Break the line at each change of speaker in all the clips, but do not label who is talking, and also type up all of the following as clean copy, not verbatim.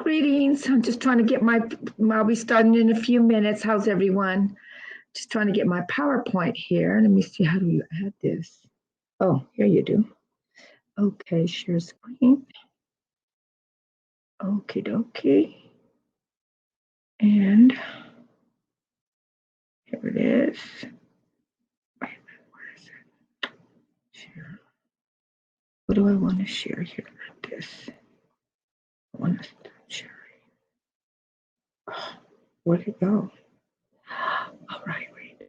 Greetings. I'm just trying to get I'll be starting in a few minutes. How's everyone? Just trying to get my PowerPoint here. Let me see, how do you add this? Oh, here you do. Okay, share screen. Okie dokie. And here it is. Wait a minute, where is it? Share. What do I want to share here? This. I want to start sharing. Oh, where'd it go? All right, wait.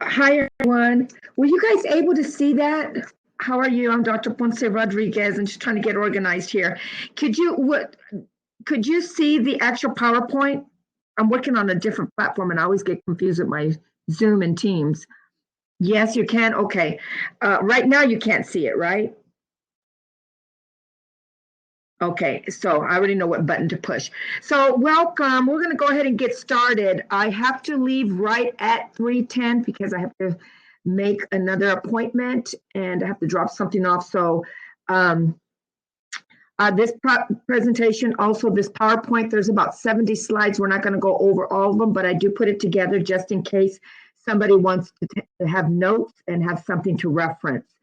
Hi, everyone. Were you guys able to see that? How are you? I'm Dr. Ponce Rodriguez. I'm just trying to get organized here. Could you see the actual PowerPoint? I'm working on a different platform and I always get confused with my Zoom and Teams. Yes, you can. Okay. Right now you can't see it, right? Okay, so I already know what button to push. So welcome. We're going to go ahead and get started. I have to leave right at 3:10 because I have to make another appointment and I have to drop something off. So this presentation, also this PowerPoint, there's about 70 slides. We're not going to go over all of them, but I do put it together just in case somebody wants to have notes and have something to reference.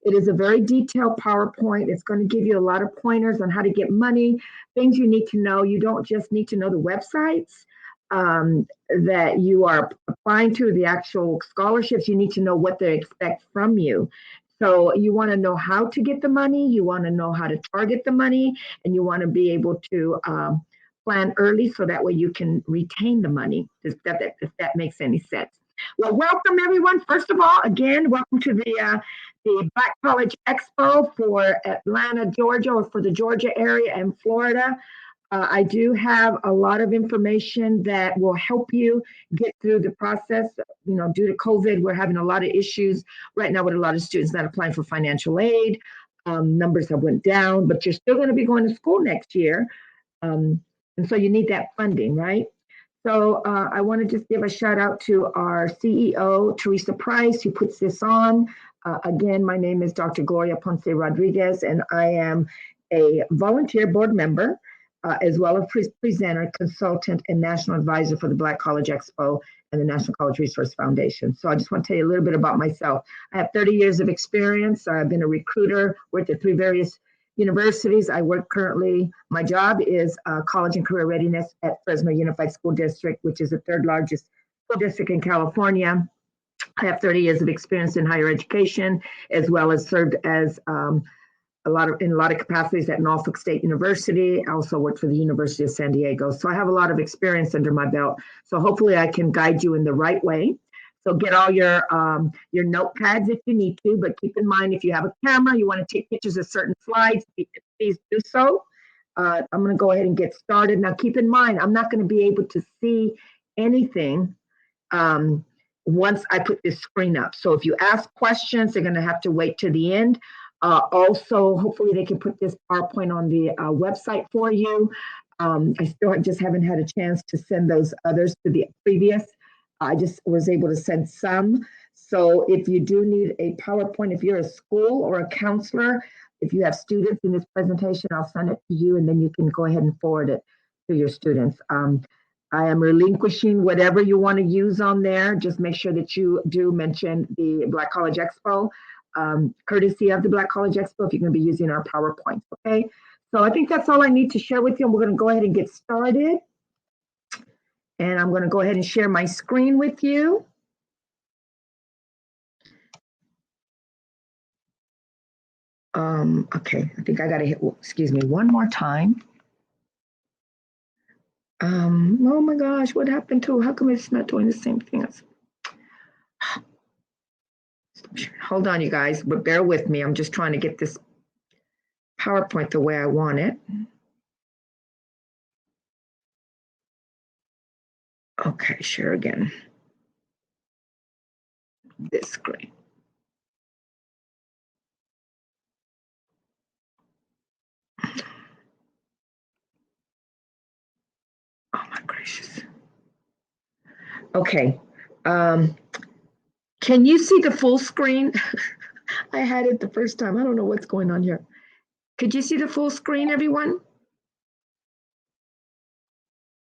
It is a very detailed PowerPoint. It's going to give you a lot of pointers on how to get money, things you need to know. You don't just need to know the websites that you are applying to, the actual scholarships. You need to know what they expect from you. So you want to know how to get the money, you want to know how to target the money, and you want to be able to plan early so that way you can retain the money, if that makes any sense. Well, welcome everyone. First of all, again, welcome to the Black College Expo for Atlanta, Georgia, or for the Georgia area and Florida. I do have a lot of information that will help you get through the process. You know, due to COVID, we're having a lot of issues right now with a lot of students not applying for financial aid. Numbers have went down, but you're still going to be going to school next year. And so you need that funding, right? So I want to just give a shout out to our CEO, Teresa Price, who puts this on. Again, my name is Dr. Gloria Ponce Rodriguez, and I am a volunteer board member, as well as presenter, consultant, and national advisor for the Black College Expo and the National College Resource Foundation. So I just want to tell you a little bit about myself. I have 30 years of experience. I've been a recruiter, worked at 3 various universities. I work currently, my job is college and career readiness at Fresno Unified School District, which is the 3rd largest school district in California. I have 30 years of experience in higher education, as well as served as in a lot of capacities at Norfolk State University. I also worked for the University of San Diego. So I have a lot of experience under my belt. So hopefully I can guide you in the right way. So get all your notepads if you need to, but keep in mind, if you have a camera, you want to take pictures of certain slides, please do so. I'm going to go ahead and get started. Now, keep in mind, I'm not going to be able to see anything once I put this screen up. So if you ask questions, they're going to have to wait to the end. Also, hopefully they can put this PowerPoint on the website for you. I still just haven't had a chance to send those others to the previous. I just was able to send some. So if you do need a PowerPoint, if you're a school or a counselor, if you have students in this presentation, I'll send it to you and then you can go ahead and forward it to your students. I am relinquishing whatever you want to use on there. Just make sure that you do mention the Black College Expo, courtesy of the Black College Expo, if you're going to be using our PowerPoints, okay? So I think that's all I need to share with you. And we're going to go ahead and get started. And I'm going to go ahead and share my screen with you. Okay, I think I got to hit, excuse me, one more time. Oh my gosh, what happened to, how come it's not doing the same thing? Hold on, you guys, but bear with me. I'm just trying to get this PowerPoint the way I want it. Okay, share again. This screen. Oh my gracious. Okay. Can you see the full screen? I had it the first time. I don't know what's going on here. Could you see the full screen, everyone?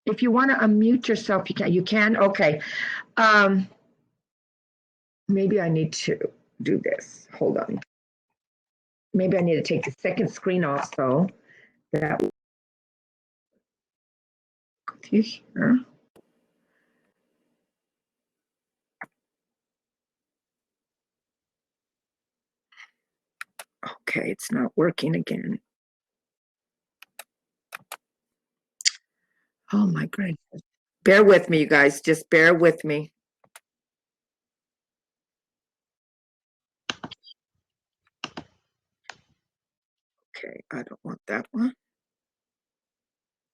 If you want to unmute yourself, you can. You can? Okay. Maybe I need to do this. Hold on. Maybe I need to take the second screen also. That will go to here. Okay, it's not working again. Oh my gracious. Bear with me, you guys. Just bear with me. Okay, I don't want that one.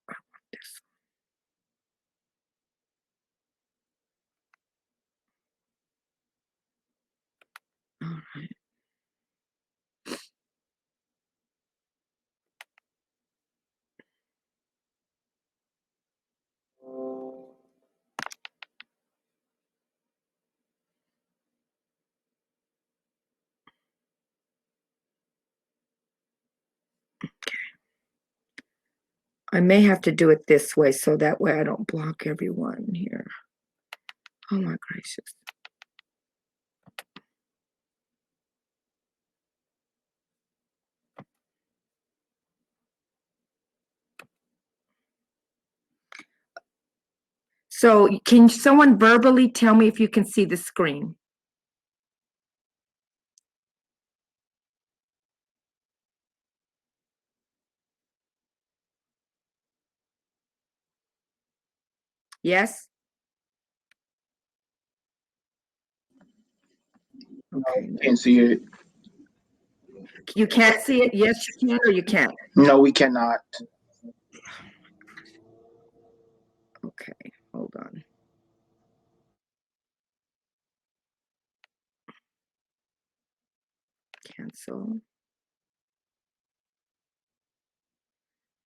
I want this one. All right. I may have to do it this way so that way I don't block everyone here. Oh my gracious. So can someone verbally tell me if you can see the screen? Yes? Okay.
Can't see it.
You can't see it? Yes, you can or you can't?
No, we cannot.
Okay, hold on. Cancel.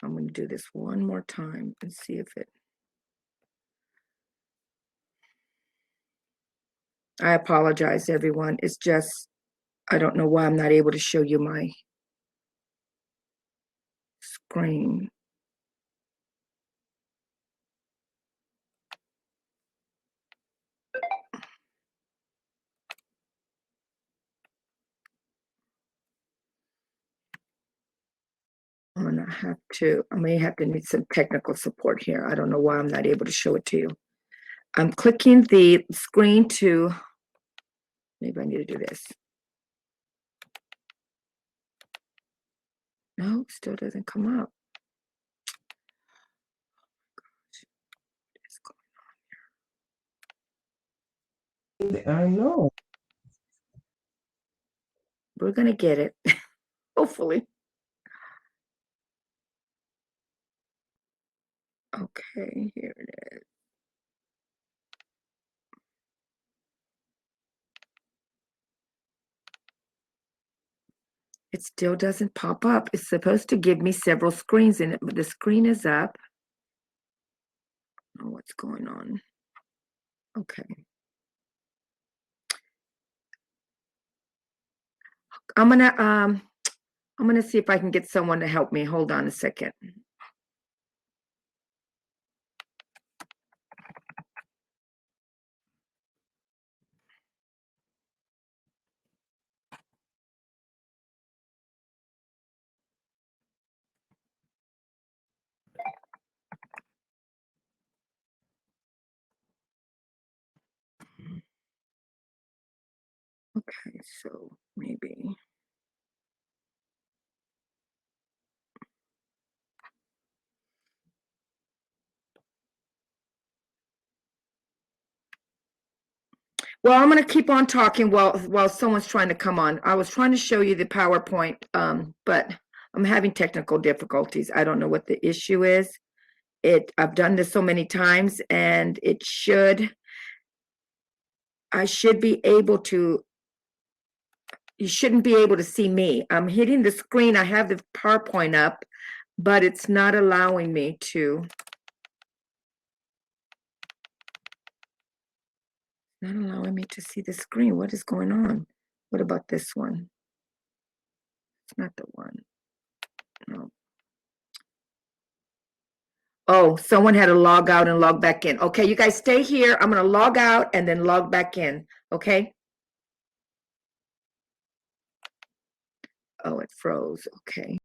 I'm going to do this one more time and see if it. I apologize, everyone. It's just, I don't know why I'm not able to show you my screen. I may have to need some technical support here. I don't know why I'm not able to show it to you. I'm clicking the screen to, maybe I need to do this. No, still doesn't come up. What is going on here?
I know.
We're going to get it, hopefully. Okay, here it is. It still doesn't pop up. It's supposed to give me several screens in it, but the screen is up. I don't know what's going on. Okay. I'm gonna see if I can get someone to help me. Hold on a second. Okay, so maybe. Well, I'm going to keep on talking while someone's trying to come on. I was trying to show you the PowerPoint, but I'm having technical difficulties. I don't know what the issue is. I've done this so many times, and I should be able to. You shouldn't be able to see me. I'm hitting the screen. I have the PowerPoint up, but it's not allowing me to. Not allowing me to see the screen. What is going on? What about this one? It's not the one. No. Oh, someone had to log out and log back in. Okay, you guys stay here. I'm going to log out and then log back in. Okay. Oh, it froze. Okay.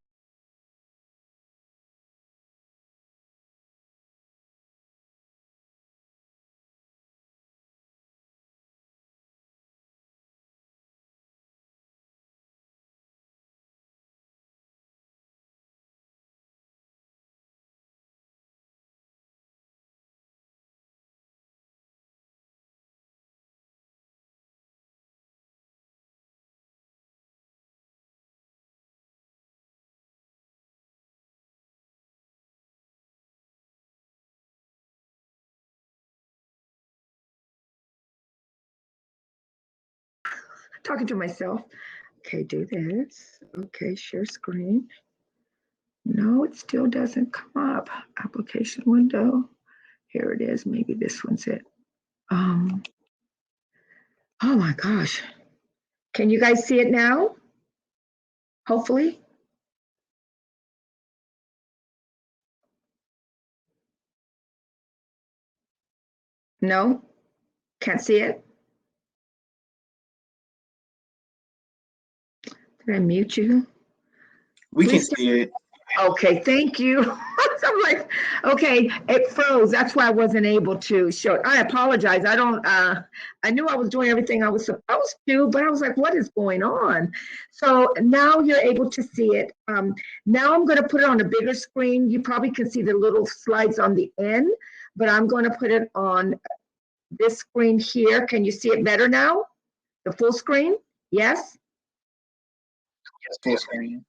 Talking to myself. Okay, do this. Okay, share screen. No, it still doesn't come up. Application window. Here it is. Maybe this one's it. Oh my gosh. Can you guys see it now? Hopefully. No? Can't see it? Did I mute you?
We can see it.
Okay, thank you. I'm like, okay, it froze. That's why I wasn't able to show it. I apologize. I knew I was doing everything I was supposed to, but I was like, what is going on? So now you're able to see it. Now I'm going to put it on a bigger screen. You probably can see the little slides on the end, but I'm going to put it on this screen here. Can you see it better now? The full screen? Yes?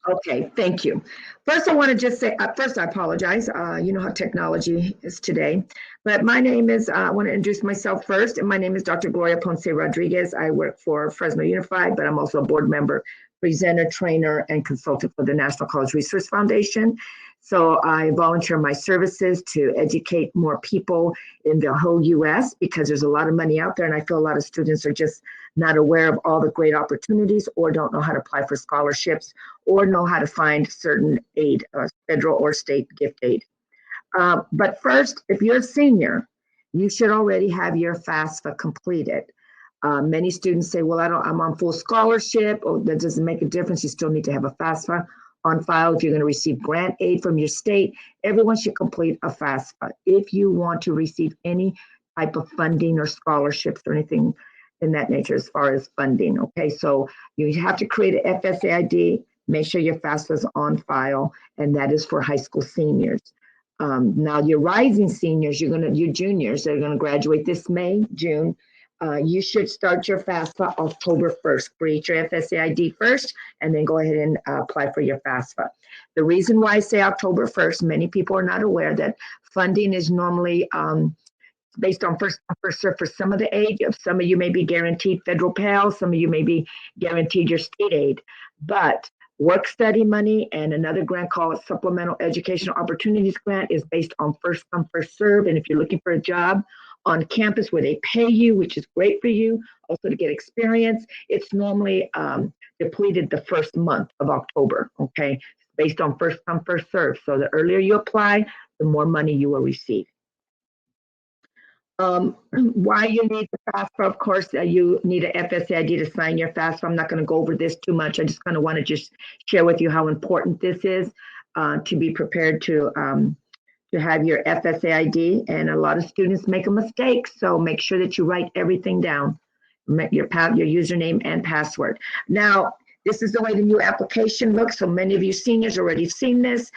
Okay, thank you. First, I want to just say, first, I apologize. You know how technology is today. But my name is, I want to introduce myself first. And my name is Dr. Gloria Ponce Rodriguez. I work for Fresno Unified, but I'm also a board member presenter, trainer, and consultant for the National College Research Foundation. So I volunteer my services to educate more people in the whole U.S. because there's a lot of money out there, and I feel a lot of students are just not aware of all the great opportunities or don't know how to apply for scholarships or know how to find certain aid, federal or state gift aid. But first, if you're a senior, you should already have your FAFSA completed. Many students say, well, I'm on full scholarship, or that doesn't make a difference. You still need to have a FAFSA on file. If you're going to receive grant aid from your state, everyone should complete a FAFSA if you want to receive any type of funding or scholarships or anything in that nature as far as funding. Okay, so you have to create an FSA ID, make sure your FAFSA is on file, and that is for high school seniors. Now your rising seniors, your juniors that are going to graduate this May, June, you should start your FAFSA October 1st. Create your FSA ID first, and then go ahead and apply for your FAFSA. The reason why I say October 1st, many people are not aware that funding is normally based on first serve for some of the aid. Some of you may be guaranteed federal Pell, some of you may be guaranteed your state aid, but work study money and another grant called Supplemental Educational Opportunities Grant is based on first come, first serve. And if you're looking for a job on campus where they pay you, which is great for you, also to get experience, it's normally depleted the first month of October, okay? Based on first come, first serve. So the earlier you apply, the more money you will receive. Why you need the FAFSA, of course, you need an FSA ID to sign your FAFSA. I'm not going to go over this too much. I just kind of want to just share with you how important this is to be prepared to have your FSA ID. And a lot of students make a mistake, so make sure that you write everything down, your username and password. Now, this is the way the new application looks. So many of you seniors already seen this.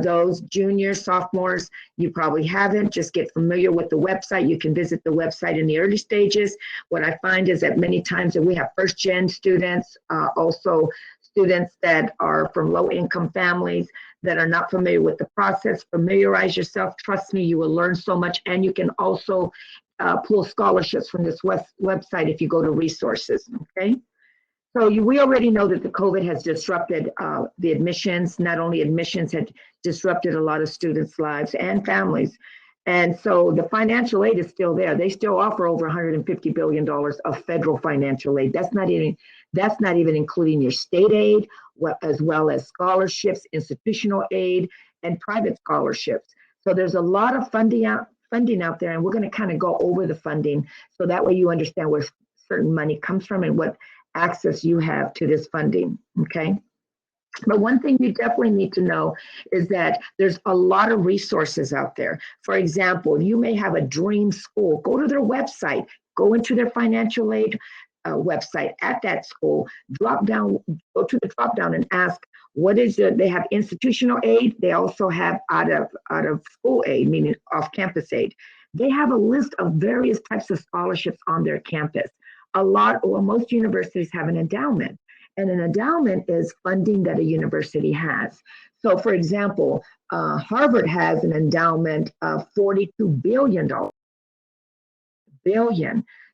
Those juniors, sophomores, you probably haven't. Just get familiar with the website. You can visit the website in the early stages. What I find is that many times that we have first-gen students, also students that are from low-income families that are not familiar with the process. Familiarize yourself. Trust me, you will learn so much. And you can also pull scholarships from this website if you go to resources, okay? So we already know that the COVID has disrupted the admissions. Not only admissions had disrupted a lot of students' lives and families. And so the financial aid is still there. They still offer over $150 billion of federal financial aid. That's not even including your state aid, as well as scholarships, institutional aid, and private scholarships. So there's a lot of funding out there, and we're going to kind of go over the funding so that way you understand where certain money comes from and what access you have to this funding, okay? But one thing you definitely need to know is that there's a lot of resources out there. For example, you may have a dream school. Go to their website, go into their financial aid website at that school, go to the drop down and ask, what is it? They have institutional aid. They also have out of school aid, meaning off campus aid. They have a list of various types of scholarships on their campus. Most universities have an endowment, and an endowment is funding that a university has. So for example, Harvard has an endowment of $42 billion.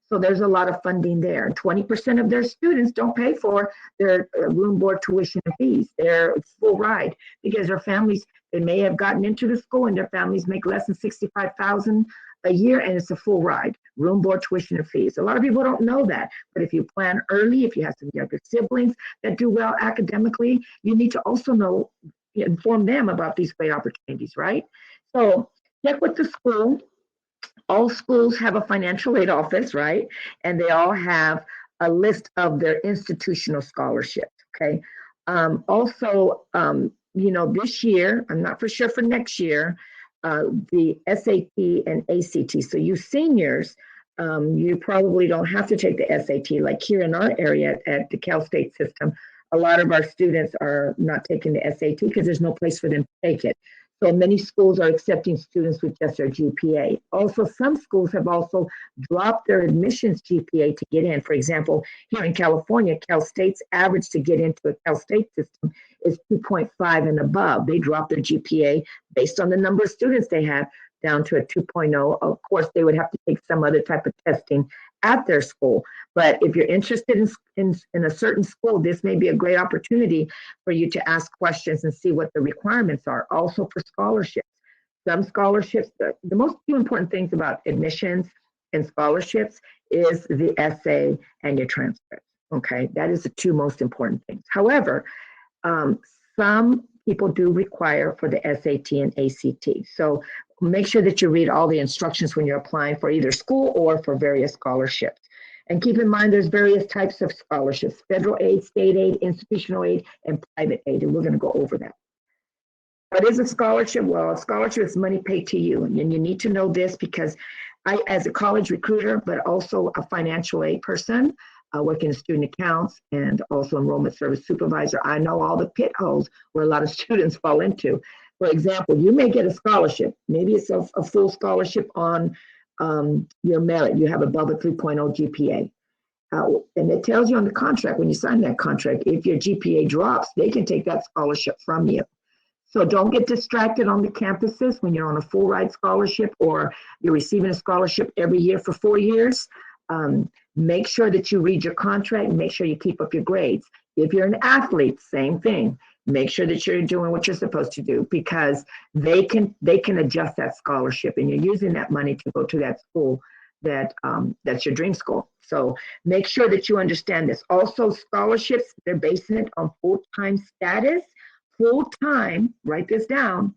So there's a lot of funding there. 20% of their students don't pay for their room, board, tuition, and fees. They're full ride because their families, they may have gotten into the school and their families make less than $65,000 a year, and it's a full ride, room, board, tuition, and fees. A lot of people don't know that, but if you plan early, if you have some younger siblings that do well academically, you need to also inform them about these great opportunities, right? So check with the school. All schools have a financial aid office, right? And they all have a list of their institutional scholarships, okay? This year, I'm not for sure for next year, the SAT and ACT. So you seniors, you probably don't have to take the SAT. Like here in our area at the Cal State system, a lot of our students are not taking the SAT because there's no place for them to take it. So many schools are accepting students with just their GPA. Also, some schools have also dropped their admissions GPA to get in. For example, here in California, Cal State's average to get into a Cal State system is 2.5 and above. They dropped their GPA based on the number of students they have down to a 2.0. Of course, they would have to take some other type of testing at their school. But if you're interested in a certain school, this may be a great opportunity for you to ask questions and see what the requirements are. Also for scholarships. Some scholarships, the most two important things about admissions and scholarships is the essay and your transcript. Okay, that is the two most important things. However, some people do require for the SAT and ACT. So make sure that you read all the instructions when you're applying for either school or for various scholarships. And keep in mind, there's various types of scholarships: federal aid, state aid, institutional aid, and private aid. And we're going to go over that. What is a scholarship? Well, a scholarship is money paid to you. And you need to know this because I, as a college recruiter, but also a financial aid person, working in student accounts and also enrollment service supervisor, I know all the pit holes where a lot of students fall into. For example, you may get a scholarship. Maybe it's a full scholarship on your merit. You have above a 3.0 GPA. And it tells you on the contract, when you sign that contract, if your GPA drops, they can take that scholarship from you. So don't get distracted on the campuses when you're on a full ride scholarship or you're receiving a scholarship every year for 4 years. Make sure that you read your contract and make sure you keep up your grades. If you're an athlete, same thing. Make sure that you're doing what you're supposed to do because they can adjust that scholarship and you're using that money to go to that school that's your dream school. So make sure that you understand this. Also, scholarships, they're basing it on full-time status. Full-time, write this down,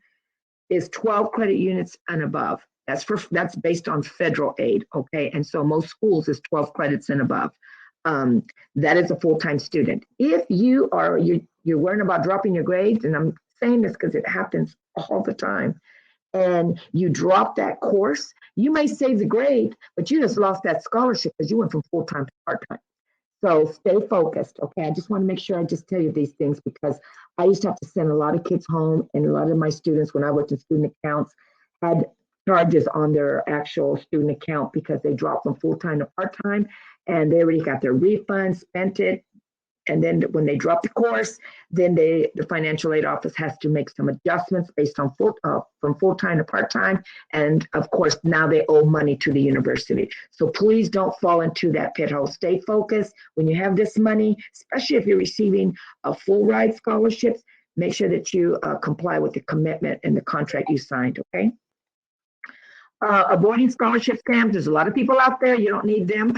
is 12 credit units and above. That's based on federal aid, okay? And so most schools is 12 credits and above. That is a full-time student. If you're worrying about dropping your grades, and I'm saying this because it happens all the time, and you drop that course, you may save the grade, but you just lost that scholarship because you went from full-time to part-time. So stay focused, okay? I just want to make sure I just tell you these things because I used to have to send a lot of kids home, and a lot of my students, when I worked in student accounts, had charges on their actual student account because they dropped from full-time to part-time, and they already got their refund, spent it, and then when they drop the course, then the financial aid office has to make some adjustments based on from full-time to part-time. And of course, now they owe money to the university. So please don't fall into that pit hole. Stay focused. When you have this money, especially if you're receiving a full ride scholarships, make sure that you comply with the commitment and the contract you signed, okay? Avoiding scholarship scams. There's a lot of people out there. You don't need them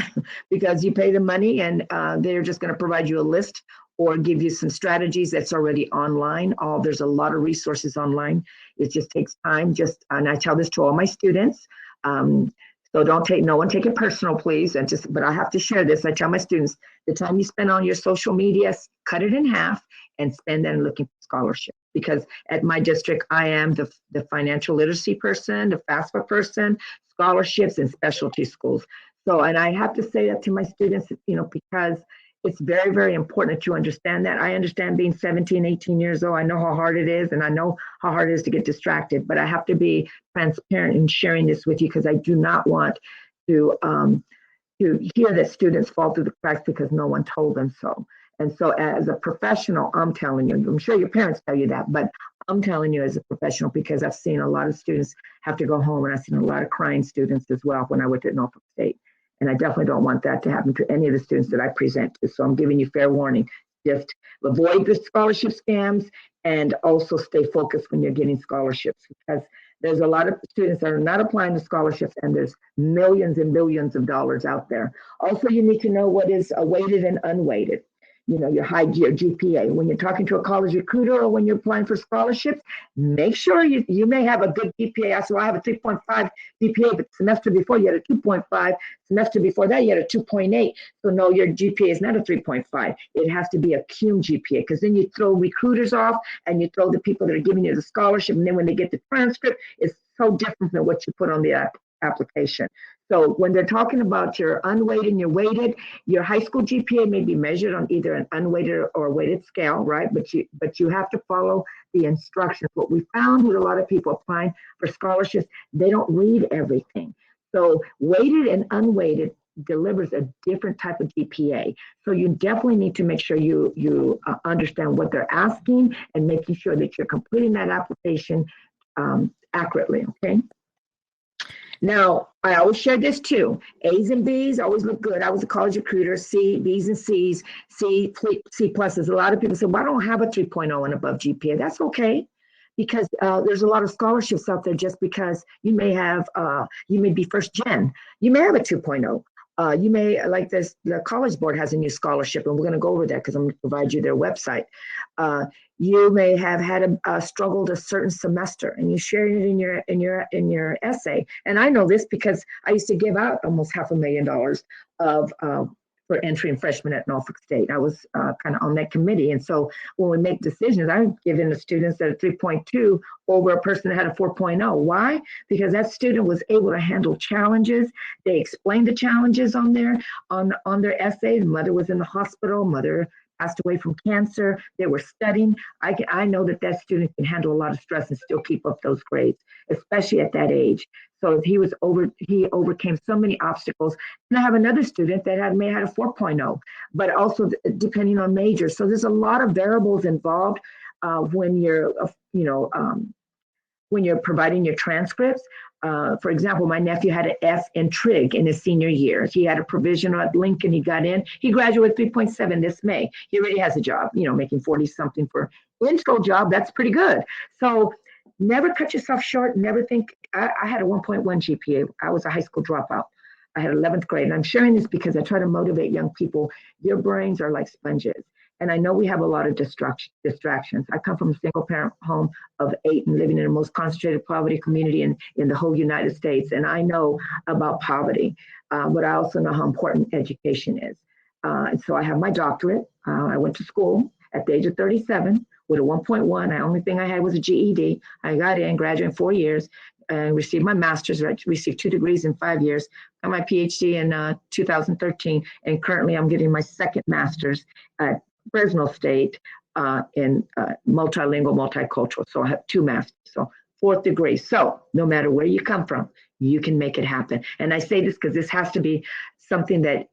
because you pay the money and they're just going to provide you a list or give you some strategies that's already online. There's a lot of resources online. It just takes time. And I tell this to all my students. So no one take it personal, please. But I have to share this. I tell my students, the time you spend on your social media, cut it in half and spend that looking for scholarships. Because at my district, I am the financial literacy person, the FAFSA person, scholarships and specialty schools. So, and I have to say that to my students, because it's very, very important that you understand that. I understand being 17, 18 years old. I know how hard it is, and I know how hard it is to get distracted, but I have to be transparent in sharing this with you because I do not want to hear that students fall through the cracks because no one told them so. And so as a professional, I'm telling you, I'm sure your parents tell you that, but I'm telling you as a professional because I've seen a lot of students have to go home, and I've seen a lot of crying students as well when I went to Norfolk State. And I definitely don't want that to happen to any of the students that I present to. So I'm giving you fair warning. Just avoid the scholarship scams and also stay focused when you're getting scholarships because there's a lot of students that are not applying to scholarships and there's millions and billions of dollars out there. Also, you need to know what is weighted and unweighted. Your GPA. When you're talking to a college recruiter or when you're applying for scholarships, make sure you may have a good GPA. So I have a 3.5 GPA, but the semester before you had a 2.5. Semester before that, you had a 2.8. So no, your GPA is not a 3.5. It has to be a cum GPA because then you throw recruiters off and you throw the people that are giving you the scholarship. And then when they get the transcript, it's so different than what you put on the application. So when they're talking about your unweighted and your weighted, your high school GPA may be measured on either an unweighted or a weighted scale, right? But you have to follow the instructions. What we found with a lot of people applying for scholarships, they don't read everything. So weighted and unweighted delivers a different type of GPA. So you definitely need to make sure you understand what they're asking and making sure that you're completing that application accurately, okay? Now, I always share this too. A's and B's always look good. I was a college recruiter. B's and C's, C pluses. A lot of people say, well, I don't have a 3.0 and above GPA. That's okay. Because there's a lot of scholarships out there just because you may be first gen. You may have a 2.0. You may, like this, the College Board has a new scholarship, and we're going to go over that because I'm going to provide you their website. You may have had struggled a certain semester, and you share it in your essay. And I know this because I used to give out almost $500,000 for entry and freshmen at Norfolk State. I was kind of on that committee. And so when we make decisions, I'm giving the students that a 3.2 over a person that had a 4.0. Why? Because that student was able to handle challenges. They explained the challenges on their essay. The mother was in the hospital. Mother passed away from cancer. They were studying. I know that student can handle a lot of stress and still keep up those grades, especially at that age. So he overcame so many obstacles. And I have another student that may have had a 4.0, but also depending on major. So there's a lot of variables involved when you're providing your transcripts. For example, my nephew had an F in trig in his senior year. He had a provisional at Lincoln. He got in. He graduated 3.7 this May. He already has a job, making 40 something for intro job. That's pretty good. So never cut yourself short. Never think. I had a 1.1 GPA. I was a high school dropout. I had 11th grade. And I'm sharing this because I try to motivate young people. Your brains are like sponges. And I know we have a lot of distractions. I come from a single parent home of 8 and living in the most concentrated poverty community in the whole United States. And I know about poverty, but I also know how important education is. And so I have my doctorate. I went to school at the age of 37 with a 1.1. The only thing I had was a GED. I got in, graduated in 4 years, and received my master's. I received 2 degrees in 5 years. Got my PhD in 2013, and currently I'm getting my second master's at Fresno State in multilingual, multicultural. So I have 2 masters, so 4th degree. So no matter where you come from, you can make it happen. And I say this because this has to be something that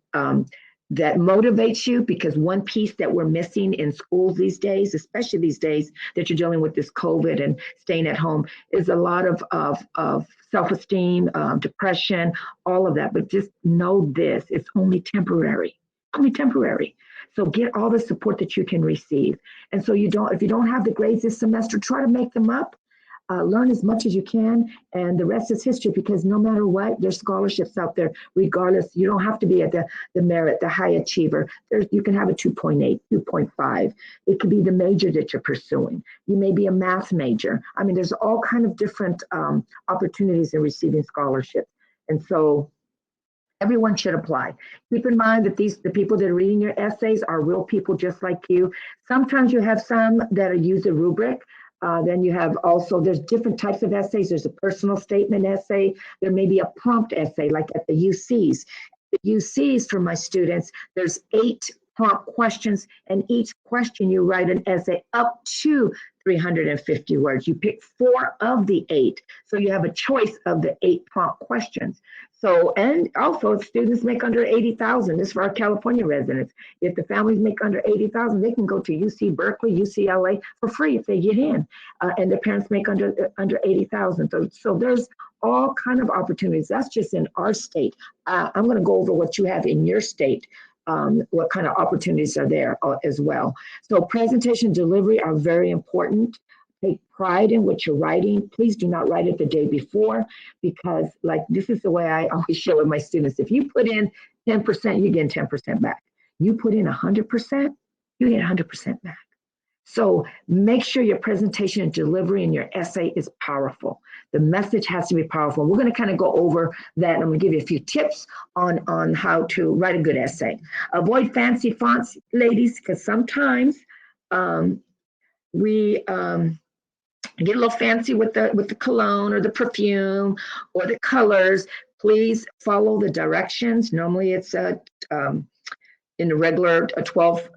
that motivates you, because one piece that we're missing in schools these days, especially these days that you're dealing with this COVID and staying at home, is a lot of self-esteem, depression, all of that. But just know this, it's only temporary, only temporary. So get all the support that you can receive. And so if you don't have the grades this semester, try to make them up. Learn as much as you can, and the rest is history, because no matter what, there's scholarships out there, regardless. You don't have to be at the merit, the high achiever. You can have a 2.8, 2.5. It could be the major that you're pursuing. You may be a math major. I mean, there's all kind of different opportunities in receiving scholarships. And so everyone should apply. Keep in mind that the people that are reading your essays are real people just like you. Sometimes you have some that use a rubric. Then you have also, there's different types of essays. There's a personal statement essay. There may be a prompt essay, like at the UCs. The UCs for my students, there's 8 prompt questions, and each question you write an essay up to 350 words. You pick 4 of the 8. So you have a choice of the 8 prompt questions. So, and also if students make under 80,000, this is for our California residents. If the families make under 80,000, they can go to UC Berkeley, UCLA for free if they get in, and their parents make under 80,000. So there's all kind of opportunities. That's just in our state. I'm going to go over what you have in your state. What kind of opportunities are there as well. So presentation delivery are very important. Take pride in what you're writing. Please do not write it the day before, because this is the way I always share with my students. If you put in 10%, you get 10% back. You put in 100%, you get 100% back. So make sure your presentation and delivery and your essay is powerful. The message has to be powerful. We're going to kind of go over that. I'm going to give you a few tips on how to write a good essay. Avoid fancy fonts, ladies, because sometimes we get a little fancy with the cologne or the perfume or the colors. Please follow the directions. Normally it's in the regular 12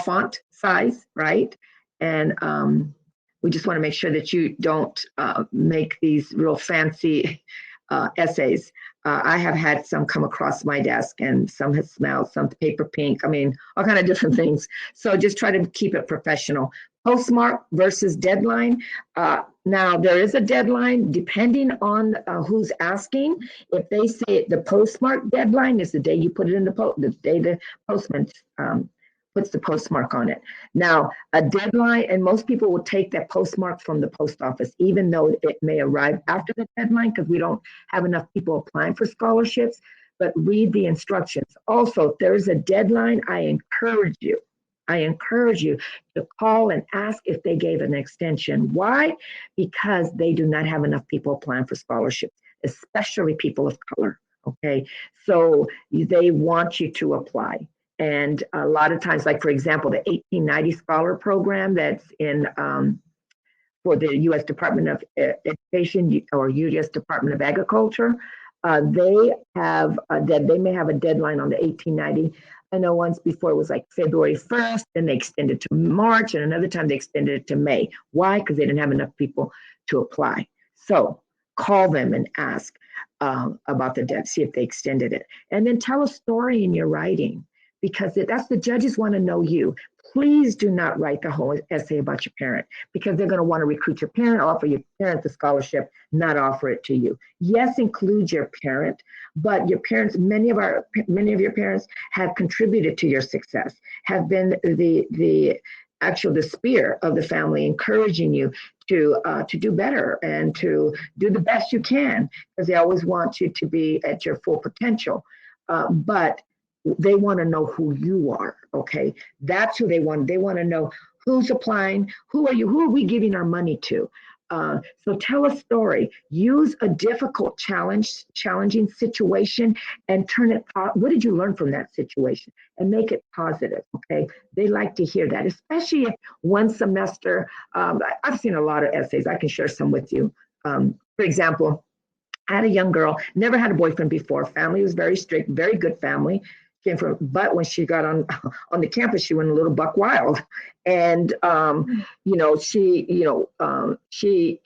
font size, right? And we just want to make sure that you don't make these real fancy essays. I have had some come across my desk, and some have smelled, some paper pink. I mean, all kind of different things. So just try to keep it professional. Postmark versus deadline. Now, there is a deadline depending on who's asking. If they say the postmark deadline is the day you put it in the day the postman puts the postmark on it. Now, a deadline, and most people will take that postmark from the post office, even though it may arrive after the deadline because we don't have enough people applying for scholarships, but read the instructions. Also, if there is a deadline, I encourage you to call and ask if they gave an extension. Why? Because they do not have enough people applying for scholarships, especially people of color, okay? So they want you to apply. And a lot of times, like for example, the 1890 Scholar Program that's in for the U.S. Department of Education or U.S. Department of Agriculture, they have they may have a deadline on the 1890. I know once before it was like February 1st, then they extended to March, and another time they extended it to May. Why? Because they didn't have enough people to apply. So call them and ask about the debt, see if they extended it. And then tell a story in your writing, because that's the judges want to know you. Please do not write the whole essay about your parent, because they're going to want to recruit your parent, offer your parent the scholarship, not offer it to you. Yes, include your parent, but your parents, many of your parents have contributed to your success, have been the spear of the family, encouraging you to do better and to do the best you can, because they always want you to be at your full potential. But they want to know who you are, okay? That's who they want. They want to know who's applying, who are you, who are we giving our money to? So tell a story. Use a difficult challenging situation and turn it, what did you learn from that situation? And make it positive, okay? They like to hear that, especially if one semester, I've seen a lot of essays. I can share some with you. For example, I had a young girl, never had a boyfriend before. Family was very strict, very good family. But when she got on the campus, she went a little buck wild, and she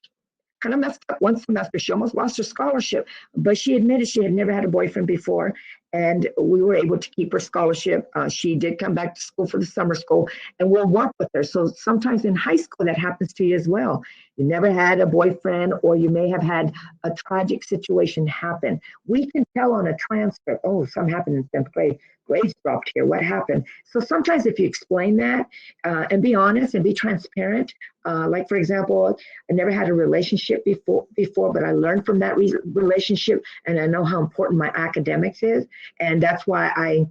kind of messed up one semester. She almost lost her scholarship, but she admitted she had never had a boyfriend before, and we were able to keep her scholarship. She did come back to school for the summer school, and we'll work with her. So sometimes in high school that happens to you as well. You never had a boyfriend, or you may have had a tragic situation happen. We can tell on a transcript, oh, something happened in 10th grade. Grades dropped here. What happened? So sometimes if you explain that and be honest and be transparent, like for example, I never had a relationship before, but I learned from that relationship, and I know how important my academics is, and that's why I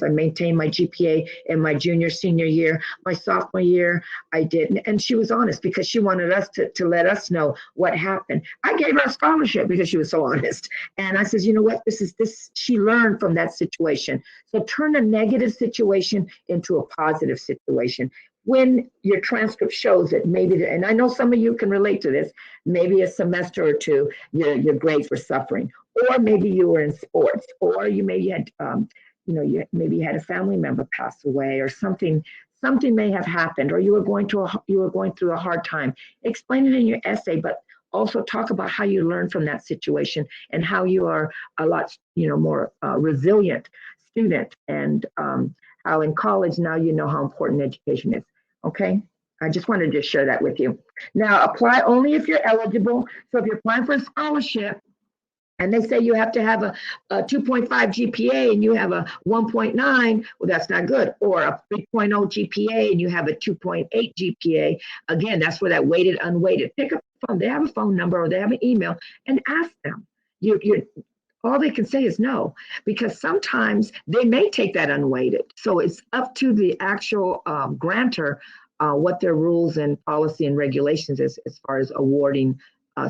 maintained my GPA in my senior year. My sophomore year, I didn't. And she was honest because she wanted us to let us know what happened. I gave her a scholarship because she was so honest. And I said, you know what, she learned from that situation. So turn a negative situation into a positive situation. When your transcript shows it, maybe, and I know some of you can relate to this, maybe a semester or two, your grades were suffering, or maybe you were in sports, or you maybe had, maybe you had a family member pass away, or something may have happened, or you were going through a hard time. Explain it in your essay, but also talk about how you learned from that situation and how you are a lot, more resilient student, and how in college now you know how important education is. Okay, I just wanted to share that with you. Now, apply only if you're eligible. So if you're applying for a scholarship, and they say you have to have a 2.5 GPA and you have a 1.9, well, that's not good. Or a 3.0 GPA and you have a 2.8 GPA. Again, that's for that weighted, unweighted. Pick up the phone. They have a phone number or they have an email, and ask them. All they can say is no, because sometimes they may take that unweighted. So it's up to the actual grantor what their rules and policy and regulations is as far as awarding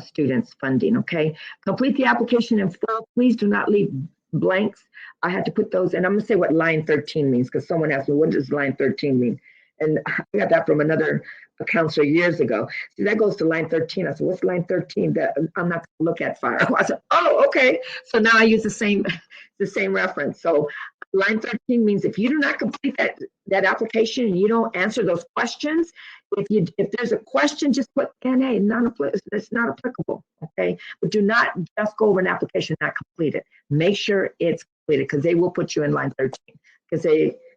students funding, okay? Complete the application in full. Please do not leave blanks. I had to put those, and I'm gonna say what line 13 means, because someone asked me, what does line 13 mean? And I got that from another counselor years ago. See, that goes to line 13. I said, what's line 13? That I'm not gonna look at fire. I said, oh, okay. So now I use the same reference. So line 13 means if you do not complete that application and you don't answer those questions, if there's a question, just put NA, it's not applicable, okay? But do not just go over an application not completed. Make sure it's completed, because they will put you in line 13, because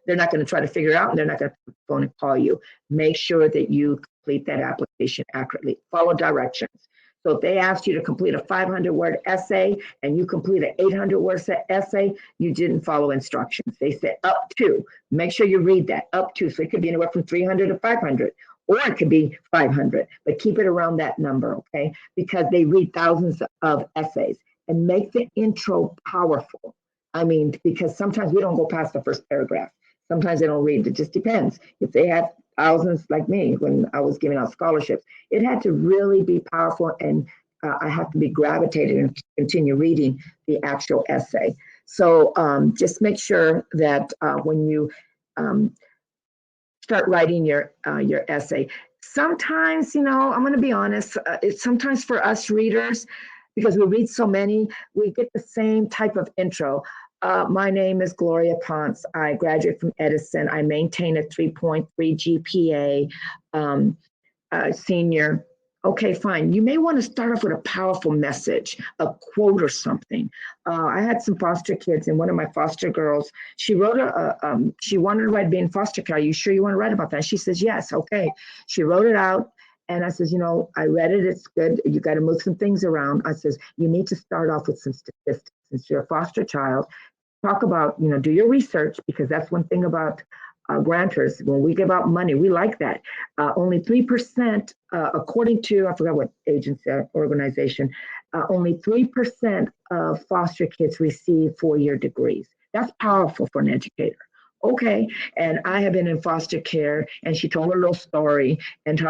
they're not going to try to figure it out, and they're not going to phone and call you. Make sure that you complete that application accurately. Follow directions. So if they asked you to complete a 500-word essay and you complete an 800-word essay, you didn't follow instructions. They said up to. Make sure you read that, up to. So it could be anywhere from 300 to 500, or it could be 500, but keep it around that number, okay? Because they read thousands of essays. And make the intro powerful. I mean, because sometimes we don't go past the first paragraph. Sometimes they don't read. It just depends. If they have thousands like me when I was giving out scholarships, it had to really be powerful, and I have to be gravitated and continue reading the actual essay. So just make sure that when you start writing your essay, sometimes, you know, I'm going to be honest, it's sometimes for us readers, because we read so many, we get the same type of intro. My name is Gloria Ponce. I graduated from Edison. I maintain a 3.3 GPA, senior. Okay, fine. You may want to start off with a powerful message, a quote or something. I had some foster kids, and one of my foster girls, she wrote she wanted to write being foster care. Are you sure you want to write about that? She says, yes, okay. She wrote it out. And I says, you know, I read it, it's good. You got to move some things around. I says, you need to start off with some statistics. Since you're a foster child, talk about, you know, do your research, because that's one thing about grantors. When we give out money, we like that. Only 3%, according to, I forgot what agency, organization, only 3% of foster kids receive 4-year degrees. That's powerful for an educator. Okay, and I have been in foster care, and she told her little story and she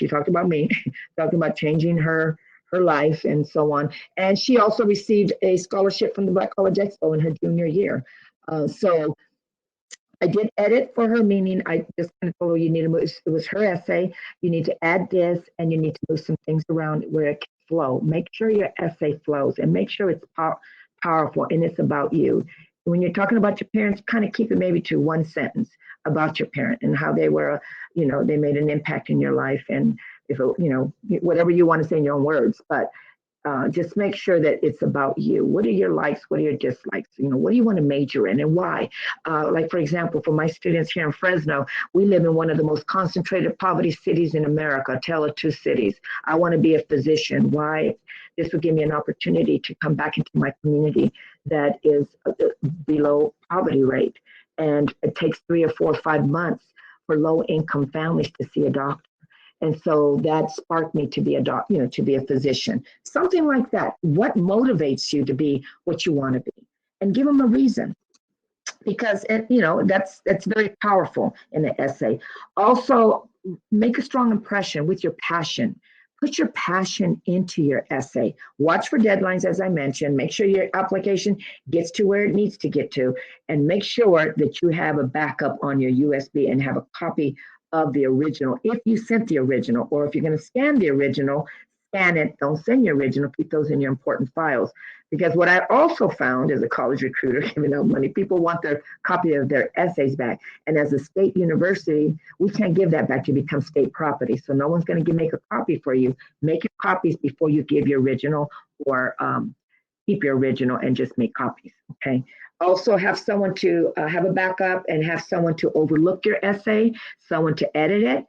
talked about me, talking about changing her life and so on. And she also received a scholarship from the Black College Expo in her junior year. So I did edit for her, meaning I just kind of told her you need to move, it was her essay, you need to add this, and you need to move some things around where it can flow. Make sure your essay flows, and make sure it's powerful and it's about you. When you're talking about your parents, kind of keep it maybe to one sentence about your parent and how they were, you know, they made an impact in your life, and if it, you know, whatever you want to say in your own words, but just make sure that it's about you. What are your likes? What are your dislikes? You know, what do you want to major in and why? Like, for example, for my students here in Fresno, we live in one of the most concentrated poverty cities in America, a tale of two cities. I want to be a physician. Why? This will give me an opportunity to come back into my community that is below poverty rate. And it takes 3 or 4 or 5 months for low income families to see a doctor. And so that sparked me to be a doctor, you know, to be a physician, something like that. What motivates you to be what you want to be? And give them a reason, because you know that's very powerful in the essay. Also, make a strong impression with your passion. Put your passion into your essay. Watch for deadlines, as I mentioned. Make sure your application gets to where it needs to get to, and make sure that you have a backup on your USB and have a copy of the original, if you sent the original, or if you're going to scan the original, scan it, don't send your original, keep those in your important files. Because what I also found as a college recruiter giving out money, people want their copy of their essays back. And as a state university, we can't give that back to become state property. So no one's going to make a copy for you. Make your copies before you give your original, or keep your original and just make copies, okay? Also have someone to have a backup, and have someone to overlook your essay, someone to edit it.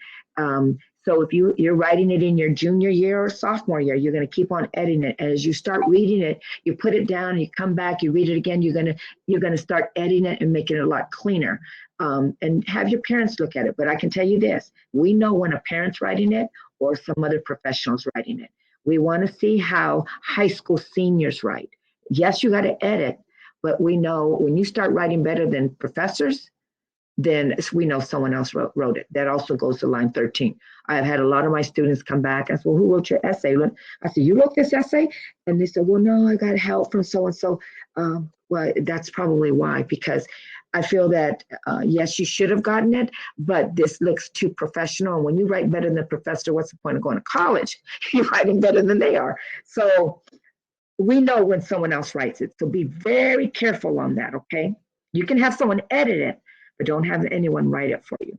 So if you're writing it in your junior year or sophomore year, you're going to keep on editing it. And as you start reading it, you put it down, you come back, you read it again, you're going to start editing it and making it a lot cleaner. And have your parents look at it. But I can tell you this, we know when a parent's writing it or some other professional's writing it. We want to see how high school seniors write. Yes, you got to edit, but we know when you start writing better than professors, then we know someone else wrote it. That also goes to line 13. I've had a lot of my students come back and say, well, who wrote your essay? I said, you wrote this essay? And they said, well, no, I got help from so-and-so. Well, that's probably why, because I feel that, yes, you should have gotten it, but this looks too professional. And when you write better than the professor, what's the point of going to college? You're writing better than they are. So we know when someone else writes it. So be very careful on that, okay? You can have someone edit it, but don't have anyone write it for you.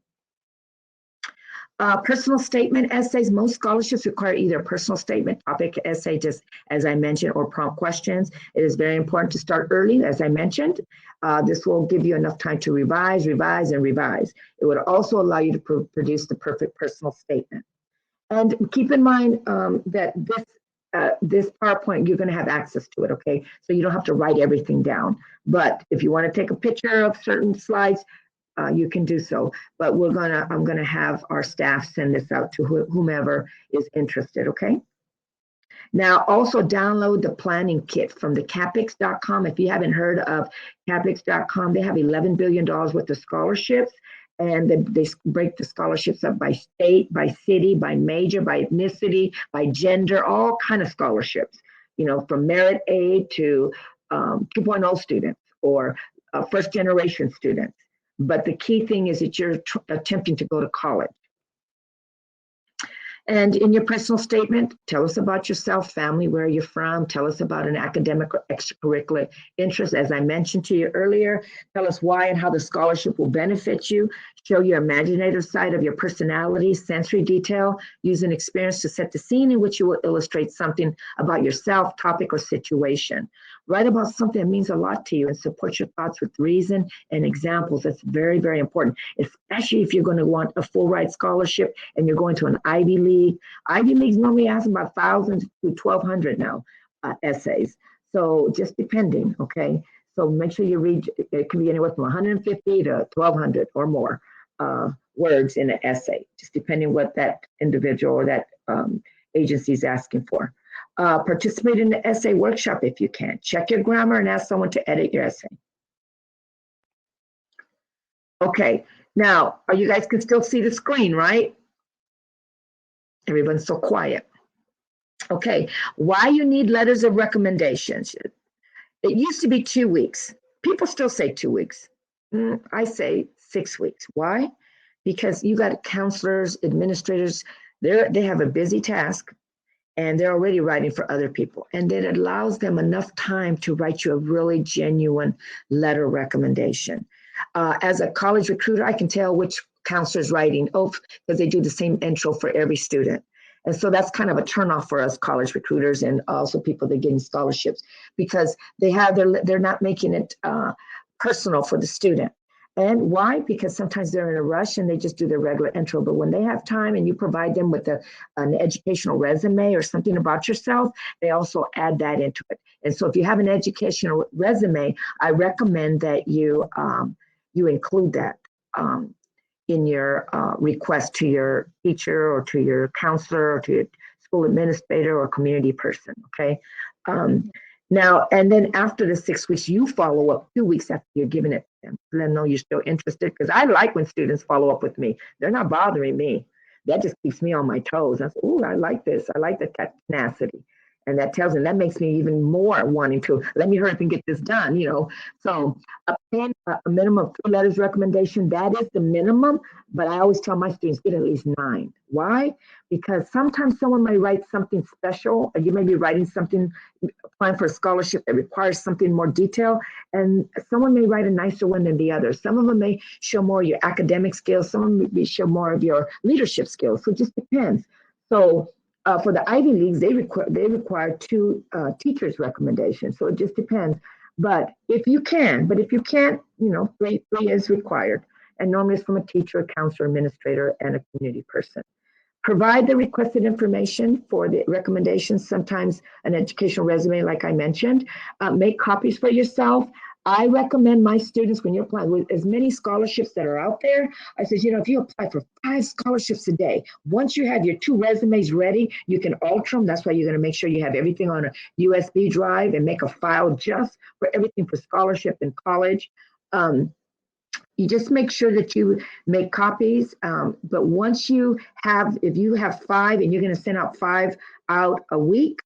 Personal statement essays. Most scholarships require either a personal statement, topic essay, just as I mentioned, or prompt questions. It is very important to start early, as I mentioned. This will give you enough time to revise, revise, and revise. It would also allow you to produce the perfect personal statement. And keep in mind that this PowerPoint, you're going to have access to it, okay? So you don't have to write everything down. But if you want to take a picture of certain slides, you can do so. But I'm gonna have our staff send this out to whomever is interested, okay? Now, also download the planning kit from the capix.com. If you haven't heard of capix.com, they have $11 billion worth of scholarships, and they break the scholarships up by state, by city, by major, by ethnicity, by gender, all kind of scholarships, you know, from merit aid to 2.0 students or first generation students. But the key thing is that you're attempting to go to college. And in your personal statement, tell us about yourself, family, where you're from. Tell us about an academic or extracurricular interest. As I mentioned to you earlier, tell us why and how the scholarship will benefit you. Show your imaginative side of your personality, sensory detail. Use an experience to set the scene in which you will illustrate something about yourself, topic, or situation. Write about something that means a lot to you and support your thoughts with reason and examples. That's very, very important, especially if you're going to want a full ride scholarship and you're going to an Ivy League. Ivy Leagues normally ask about 1,000 to 1,200 now essays. So just depending, okay? So make sure you read, it can be anywhere from 150 to 1,200 or more words in an essay, just depending what that individual or that agency is asking for. Participate in the essay workshop if you can. Check your grammar and ask someone to edit your essay. Okay, now, you guys can still see the screen, right? Everyone's so quiet. Okay, why you need letters of recommendations. It used to be 2 weeks. People still say 2 weeks. I say 6 weeks. Why? Because you got counselors, administrators, they have a busy task and they're already writing for other people. And it allows them enough time to write you a really genuine letter recommendation. As a college recruiter, I can tell which counselor's writing, because they do the same intro for every student. And so that's kind of a turnoff for us college recruiters and also people that are getting scholarships, because they're not making it personal for the student. And why? Because sometimes they're in a rush and they just do their regular intro. But when they have time and you provide them with an educational resume or something about yourself, they also add that into it. And so if you have an educational resume, I recommend that you include that in your request to your teacher or to your counselor or to your school administrator or community person, okay? Now, and then after the 6 weeks, you follow up 2 weeks after you're giving it to them. Let them know you're still interested, because I like when students follow up with me. They're not bothering me. That just keeps me on my toes. I say, oh, I like this. I like the tenacity. And that tells them, that makes me even more wanting to, let me hurry up and get this done, you know. So a minimum of 3 letters recommendation, that is the minimum, but I always tell my students, get at least 9. Why? Because sometimes someone may write something special, or you may be writing something, applying for a scholarship that requires something more detailed, and someone may write a nicer one than the other. Some of them may show more of your academic skills, some of them may show more of your leadership skills, so it just depends. So for the Ivy Leagues, they require 2 teachers' recommendations. So it just depends. But if you can't, you know, 3 is required. And normally it's from a teacher, a counselor, administrator, and a community person. Provide the requested information for the recommendations, sometimes an educational resume, like I mentioned. Make copies for yourself. I recommend my students, when you're applying with as many scholarships that are out there, I said, you know, if you apply for 5 scholarships a day, once you have your 2 resumes ready, you can alter them. That's why you're going to make sure you have everything on a USB drive and make a file just for everything for scholarship in college. You just make sure that you make copies. But once you have, if you have 5 and you're going to send out 5 out a week,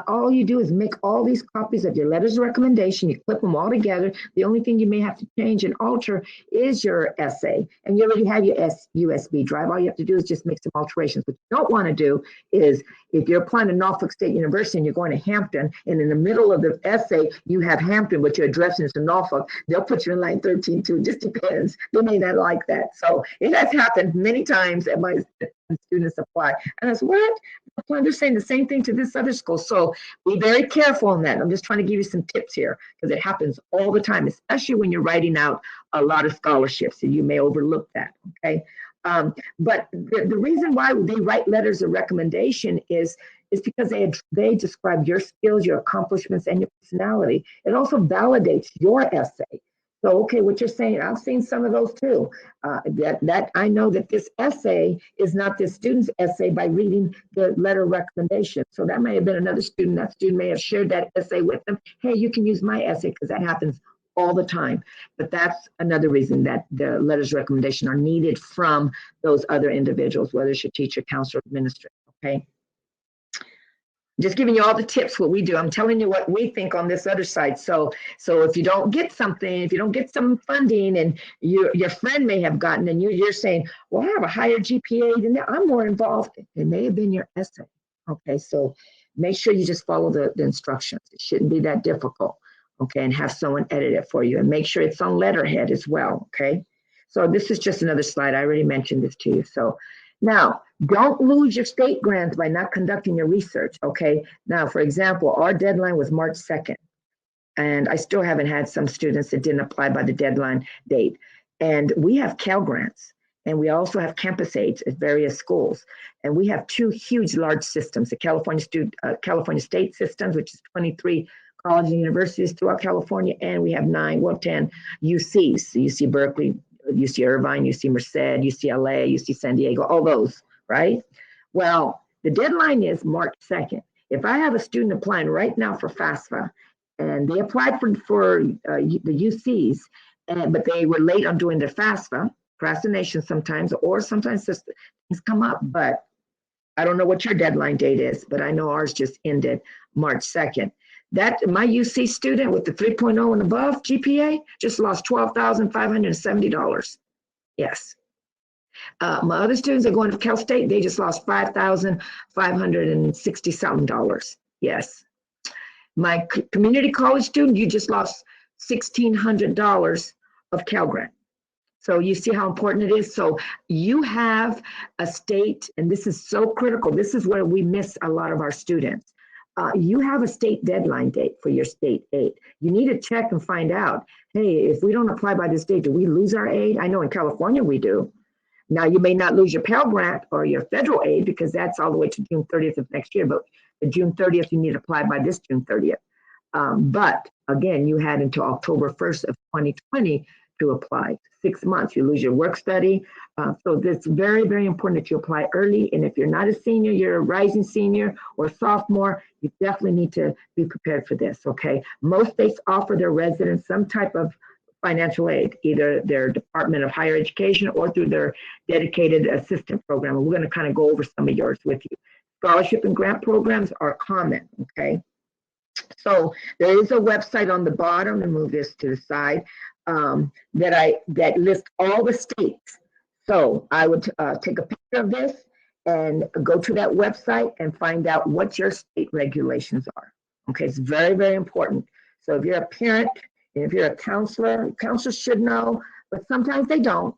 all you do is make all these copies of your letters of recommendation. You clip them all together. The only thing you may have to change and alter is your essay. And you already have your USB drive. All you have to do is just make some alterations. What you don't want to do is, if you're applying to Norfolk State University and you're going to Hampton, and in the middle of the essay, you have Hampton, but you're addressing it to Norfolk, they'll put you in line 13 too. It just depends. They may not like that. So it has happened many times at my students apply. And I said, what? They're saying the same thing to this other school. So be very careful on that. I'm just trying to give you some tips here, because it happens all the time, especially when you're writing out a lot of scholarships, and you may overlook that, okay? But the reason why they write letters of recommendation is because they describe your skills, your accomplishments, and your personality. It also validates your essay. So, okay, what you're saying, I've seen some of those too. That I know that this essay is not this student's essay by reading the letter of recommendation. So that may have been another student. That student may have shared that essay with them. Hey, you can use my essay, because that happens all the time. But that's another reason that the letters of recommendation are needed from those other individuals, whether it's your teacher, counselor, administrator, okay? Just giving you all the tips, what we do. I'm telling you what we think on this other side. So if you don't get something, if you don't get some funding, and your friend may have gotten, and you're saying, well, I have a higher GPA than that, I'm more involved. It may have been your essay. Okay, so make sure you just follow the instructions. It shouldn't be that difficult. Okay, and have someone edit it for you, and make sure it's on letterhead as well. Okay, so this is just another slide. I already mentioned this to you. So now, don't lose your state grants by not conducting your research, okay? Now, for example, our deadline was March 2nd, and I still haven't had some students that didn't apply by the deadline date. And we have Cal grants, and we also have campus aids at various schools. And we have two huge, large systems, the California State systems, which is 23 colleges and universities throughout California, and we have 10 UCs, UC Berkeley, UC Irvine, UC Merced, UCLA, UC San Diego, all those, right? Well, the deadline is March 2nd. If I have a student applying right now for FAFSA, and they applied for the UCs, but they were late on doing their FAFSA, procrastination sometimes, or sometimes things come up, but I don't know what your deadline date is, but I know ours just ended March 2nd. That my UC student with the 3.0 and above GPA just lost $12,570. Yes. My other students are going to Cal State. They just lost $5,560 something. Yes. My community college student, you just lost $1,600 of Cal grant. So you see how important it is. So you have a state, and this is so critical. This is where we miss a lot of our students. You have a state deadline date for your state aid. You need to check and find out, hey, if we don't apply by this date, do we lose our aid? I know in California we do. Now, you may not lose your Pell Grant or your federal aid, because that's all the way to June 30th of next year, but the June 30th, you need to apply by this June 30th. But again, you had until October 1st of 2020 to apply. 6 months, you lose your work study. So it's very, very important that you apply early. And if you're not a senior, you're a rising senior or sophomore, you definitely need to be prepared for this, okay? Most states offer their residents some type of financial aid, either their Department of Higher Education or through their dedicated assistant program. And we're going to kind of go over some of yours with you. Scholarship and grant programs are common, okay? So there is a website on the bottom, and move this to the side, that lists all the states. So I would take a picture of this and go to that website and find out what your state regulations are. Okay, it's very, very important. So if you're a parent, and if you're a counselor, counselors should know, but sometimes they don't.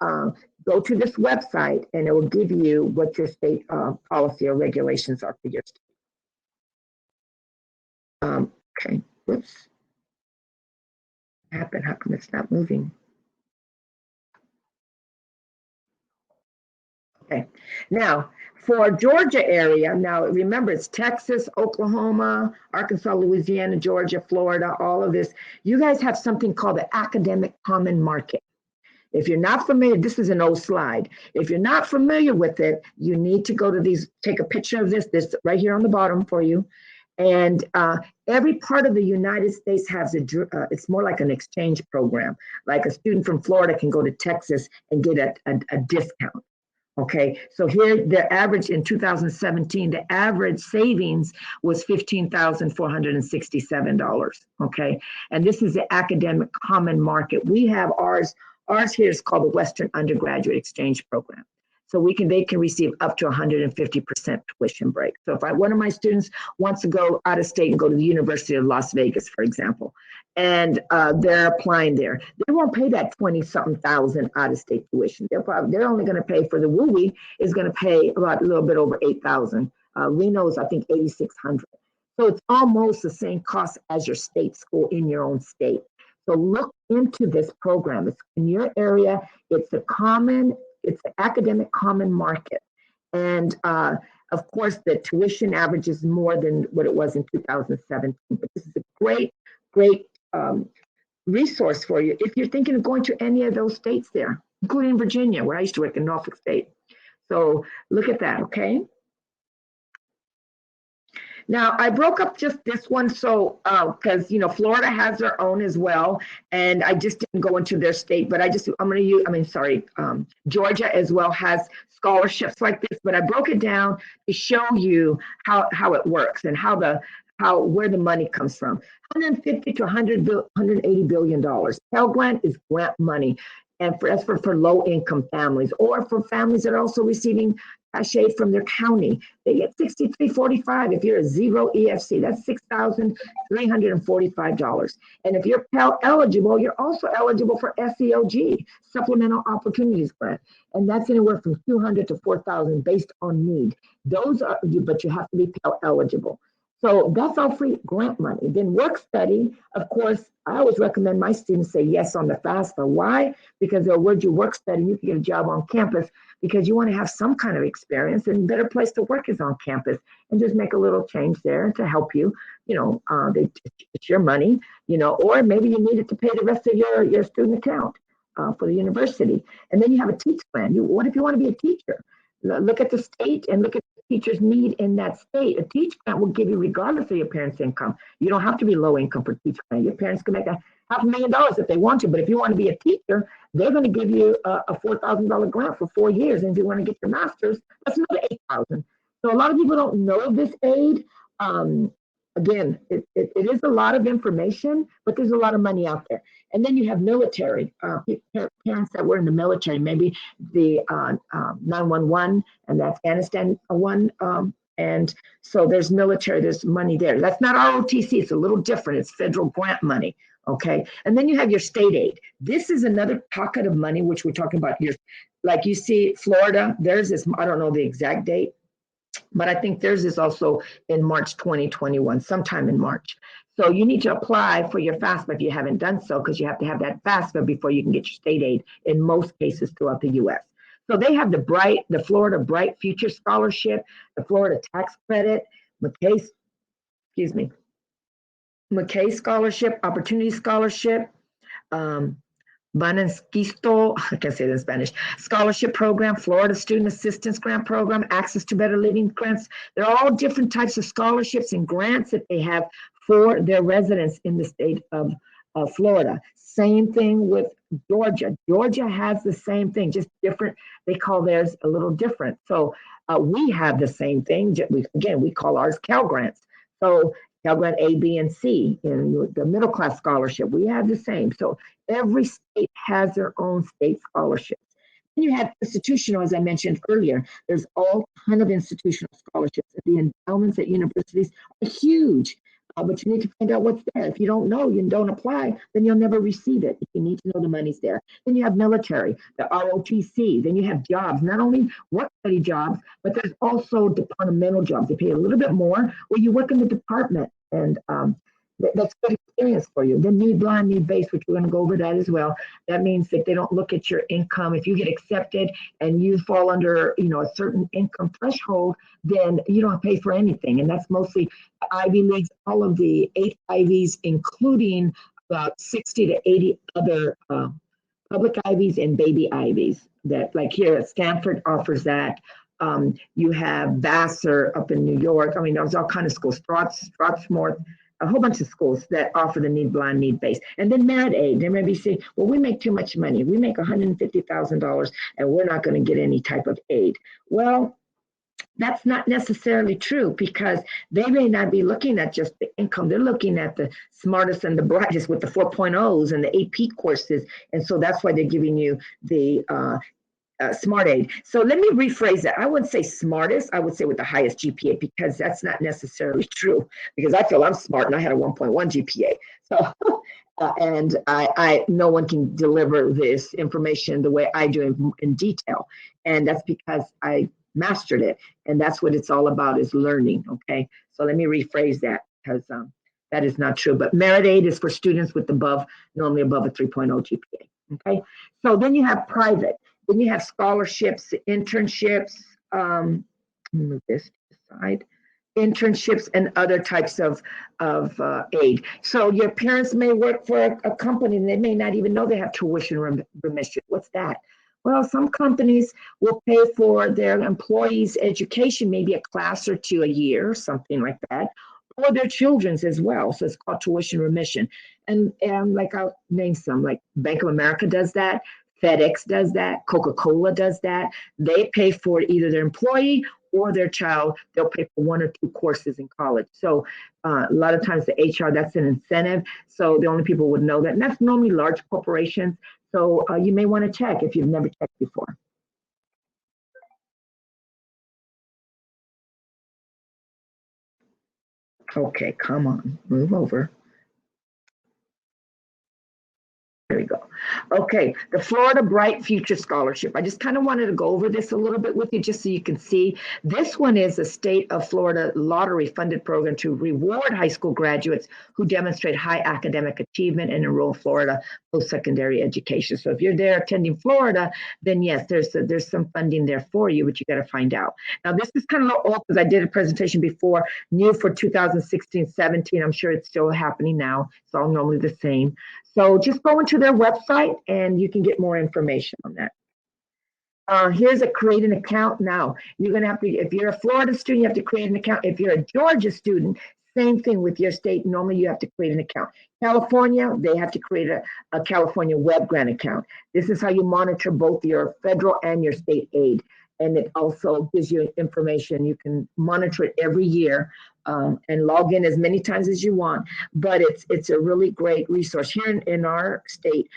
Go to this website and it will give you what your state policy or regulations are for your state. Okay, whoops. What happened? How come it's not moving? Okay, now for Georgia area, now remember it's Texas, Oklahoma, Arkansas, Louisiana, Georgia, Florida, all of this. You guys have something called the Academic Common Market. If you're not familiar, this is an old slide. If you're not familiar with it, you need to go to these, take a picture of this right here on the bottom for you. And every part of the United States has it's more like an exchange program. Like a student from Florida can go to Texas and get a discount. Okay, so here the average in 2017, the average savings was $15,467. Okay, and this is the academic common market. We have ours here is called the Western Undergraduate Exchange Program. So they can receive up to 150% tuition break. So if one of my students wants to go out of state and go to the University of Las Vegas, for example, and they're applying there, they won't pay that 20-something thousand out of state tuition. They're only going to pay for the WUI is going to pay about a little bit over $8,000. Reno's, I think, $8,600. So it's almost the same cost as your state school in your own state. So look into this program. It's in your area. It's an academic common market. And of course, the tuition average is more than what it was in 2017. But this is a great resource for you if you're thinking of going to any of those states there, including Virginia, where I used to work in Norfolk State. So look at that, okay? Now, I broke up just this one, so because Florida has their own as well, and I just didn't go into their state, but Georgia as well has scholarships like this, but I broke it down to show you how it works and where the money comes from. 150 to 180 billion dollars. Pell Grant is grant money, and that's for low-income families or for families that are also receiving cash aid from their county. They get $63.45 if you're a zero EFC. That's $6,345. And if you're Pell eligible, you're also eligible for SEOG, Supplemental Opportunities Grant, and that's anywhere from $200 to $4,000 based on need. But you have to be Pell eligible. So that's all free grant money. Then work study, of course, I always recommend my students say yes on the FAFSA. Why? Because they'll word you work study, you can get a job on campus because you want to have some kind of experience, and a better place to work is on campus, and just make a little change there to help you. It's your money, or maybe you need it to pay the rest of your student account for the university. And then you have a teach plan. What if you want to be a teacher? Look at the state and look at the teacher's need in that state. A teach grant will give you regardless of your parents' income. You don't have to be low income for teach grant. Your parents can make $500,000 if they want to, but if you want to be a teacher, they're going to give you a $4,000 grant for 4 years. And if you want to get your master's, that's another $8,000. So a lot of people don't know this aid. Again, it is a lot of information, but there's a lot of money out there. And then you have military, parents that were in the military, maybe the 911 and the Afghanistan one. And so there's military, there's money there. That's not ROTC, it's a little different. It's federal grant money, okay? And then you have your state aid. This is another pocket of money, which we're talking about here. Like you see, Florida, there's this, I don't know the exact date, but I think theirs is also in March 2021, sometime in March. So you need to apply for your FAFSA if you haven't done so, because you have to have that FAFSA before you can get your state aid in most cases throughout the U.S. So they have the Florida Bright Future Scholarship, the Florida Tax Credit, McKay Scholarship, Opportunity Scholarship, Bananquisto, I can't say it in Spanish, Scholarship Program, Florida Student Assistance Grant Program, Access to Better Living Grants. They're all different types of scholarships and grants that they have for their residents in the state of Florida. Same thing with Georgia. Georgia has the same thing, just different. They call theirs a little different. So we have the same thing. We call ours Cal Grants. So Cal Grant A, B, and C, in the middle class scholarship, we have the same. So every state has their own state scholarships. Then you have institutional, as I mentioned earlier. There's all kind of institutional scholarships. The endowments at universities are huge. But you need to find out what's there. If you don't know, you don't apply, then you'll never receive it. You need to know the money's there. Then you have military, the ROTC. Then you have jobs, not only work study jobs, but there's also departmental jobs. They pay a little bit more, or you work in the department, and that's good experience for you. Then need blind, need base, which we're going to go over that as well. That means that they don't look at your income. If you get accepted and you fall under, a certain income threshold, then you don't pay for anything. And that's mostly the Ivy Leagues, all of the 8 Ivies, including about 60 to 80 other public Ivies and baby Ivies. That, like here at Stanford, offers that. You have Vassar up in New York. I mean, there's all kind of schools. Strathmore, a whole bunch of schools that offer the need blind, need based. And then merit aid. They may be saying, well, we make too much money. We make $150,000 and we're not going to get any type of aid. Well, that's not necessarily true because they may not be looking at just the income. They're looking at the smartest and the brightest with the 4.0s and the AP courses. And so that's why they're giving you the smart aid. So let me rephrase that. I wouldn't say smartest. I would say with the highest GPA because that's not necessarily true because I feel I'm smart and I had a 1.1 GPA. So, and I no one can deliver this information the way I do in detail. And that's because I mastered it. And that's what it's all about is learning. Okay. So let me rephrase that because that is not true. But merit aid is for students with normally above a 3.0 GPA. Okay. So then you have private. Then you have scholarships, internships, move this to the side, internships and other types of aid. So your parents may work for a company and they may not even know they have tuition remission. What's that? Well, some companies will pay for their employees' education, maybe a class or two a year, something like that, or their children's as well. So it's called tuition remission. And like I'll name some, like Bank of America does that. FedEx does that. Coca-Cola does that. They pay for either their employee or their child. They'll pay for 1 or 2 courses in college. So a lot of times the HR, that's an incentive. So the only people would know that. And that's normally large corporations. So you may want to check if you've never checked before. Okay, come on, move over. There we go. Okay, the Florida Bright Future Scholarship. I just kind of wanted to go over this a little bit with you just so you can see. This one is a state of Florida lottery funded program to reward high school graduates who demonstrate high academic achievement and enroll in Florida post-secondary education. So if you're there attending Florida, then yes, there's some funding there for you, but you got to find out. Now this is kind of old because I did a presentation before, new for 2016-17. I'm sure it's still happening now. It's all normally the same. So just go into their website and you can get more information on that. Here's a create an account now. You're going to have to, if you're a Florida student, you have to create an account. If you're a Georgia student, same thing with your state. Normally you have to create an account. California, they have to create a California Web Grant account. This is how you monitor both your federal and your state aid. And it also gives you information. You can monitor it every year and log in as many times as you want. But it's a really great resource. Here in our state,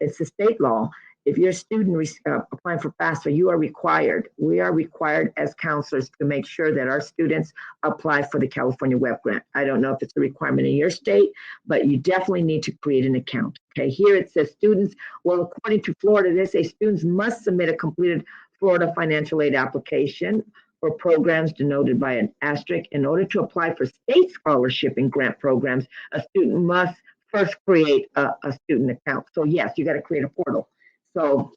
it's a state law. If you're a student applying for FAFSA, you are required. We are required as counselors to make sure that our students apply for the California Web Grant. I don't know if it's a requirement in your state, but you definitely need to create an account. Okay, here it says students, well, according to Florida, they say students must submit a completed Florida financial aid application for programs denoted by an asterisk. In order to apply for state scholarship and grant programs, a student must first create a student account. So yes, you got to create a portal. So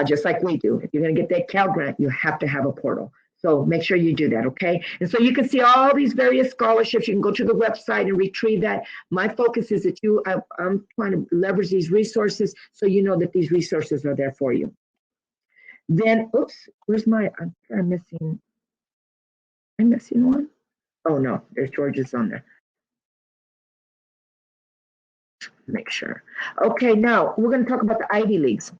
just like we do, if you're going to get that Cal Grant, you have to have a portal. So make sure you do that, okay? And so you can see all these various scholarships. You can go to the website and retrieve that. My focus is that I'm trying to leverage these resources so you know that these resources are there for you. Then, oops, where's my, I'm missing one? Oh no, there's George's on there. Make sure. Okay, now we're going to talk about the Ivy Leagues.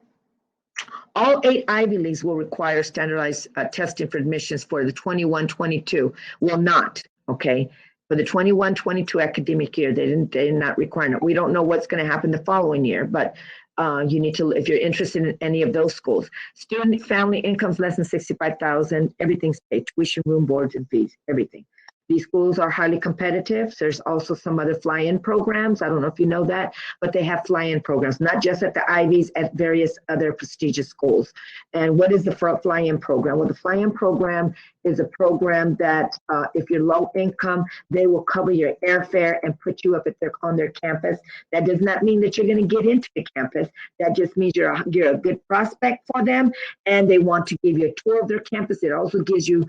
All 8 Ivy Leagues will require standardized testing for admissions for the 21-22. Will not, okay? For the 21-22 academic year, they're not requiring it. We don't know what's going to happen the following year, but you need to, if you're interested in any of those schools. Student family incomes less than $65,000, everything's paid, tuition, room, boards, and fees, everything. These schools are highly competitive. There's also some other fly-in programs. I don't know if you know that, but they have fly-in programs, not just at the Ivies, at various other prestigious schools. And what is the fly-in program? Well, the fly-in program is a program that if you're low income, they will cover your airfare and put you up on their campus. That does not mean that you're going to get into the campus. That just means you're a good prospect for them, and they want to give you a tour of their campus. It also gives you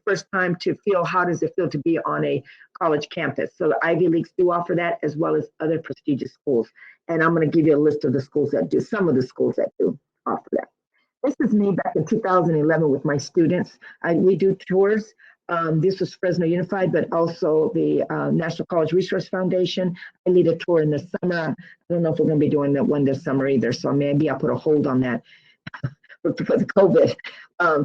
first time to feel how does it feel to be on a college campus. So the Ivy Leagues do offer that, as well as other prestigious schools. And I'm going to give you a list of the schools that do, some of the schools that do offer that. This is me back in 2011 with my students. We do tours This was Fresno Unified, but also the National College Resource Foundation. I lead a tour in the summer. I don't know if we're going to be doing that one this summer either, so maybe I'll put a hold on that for the COVID.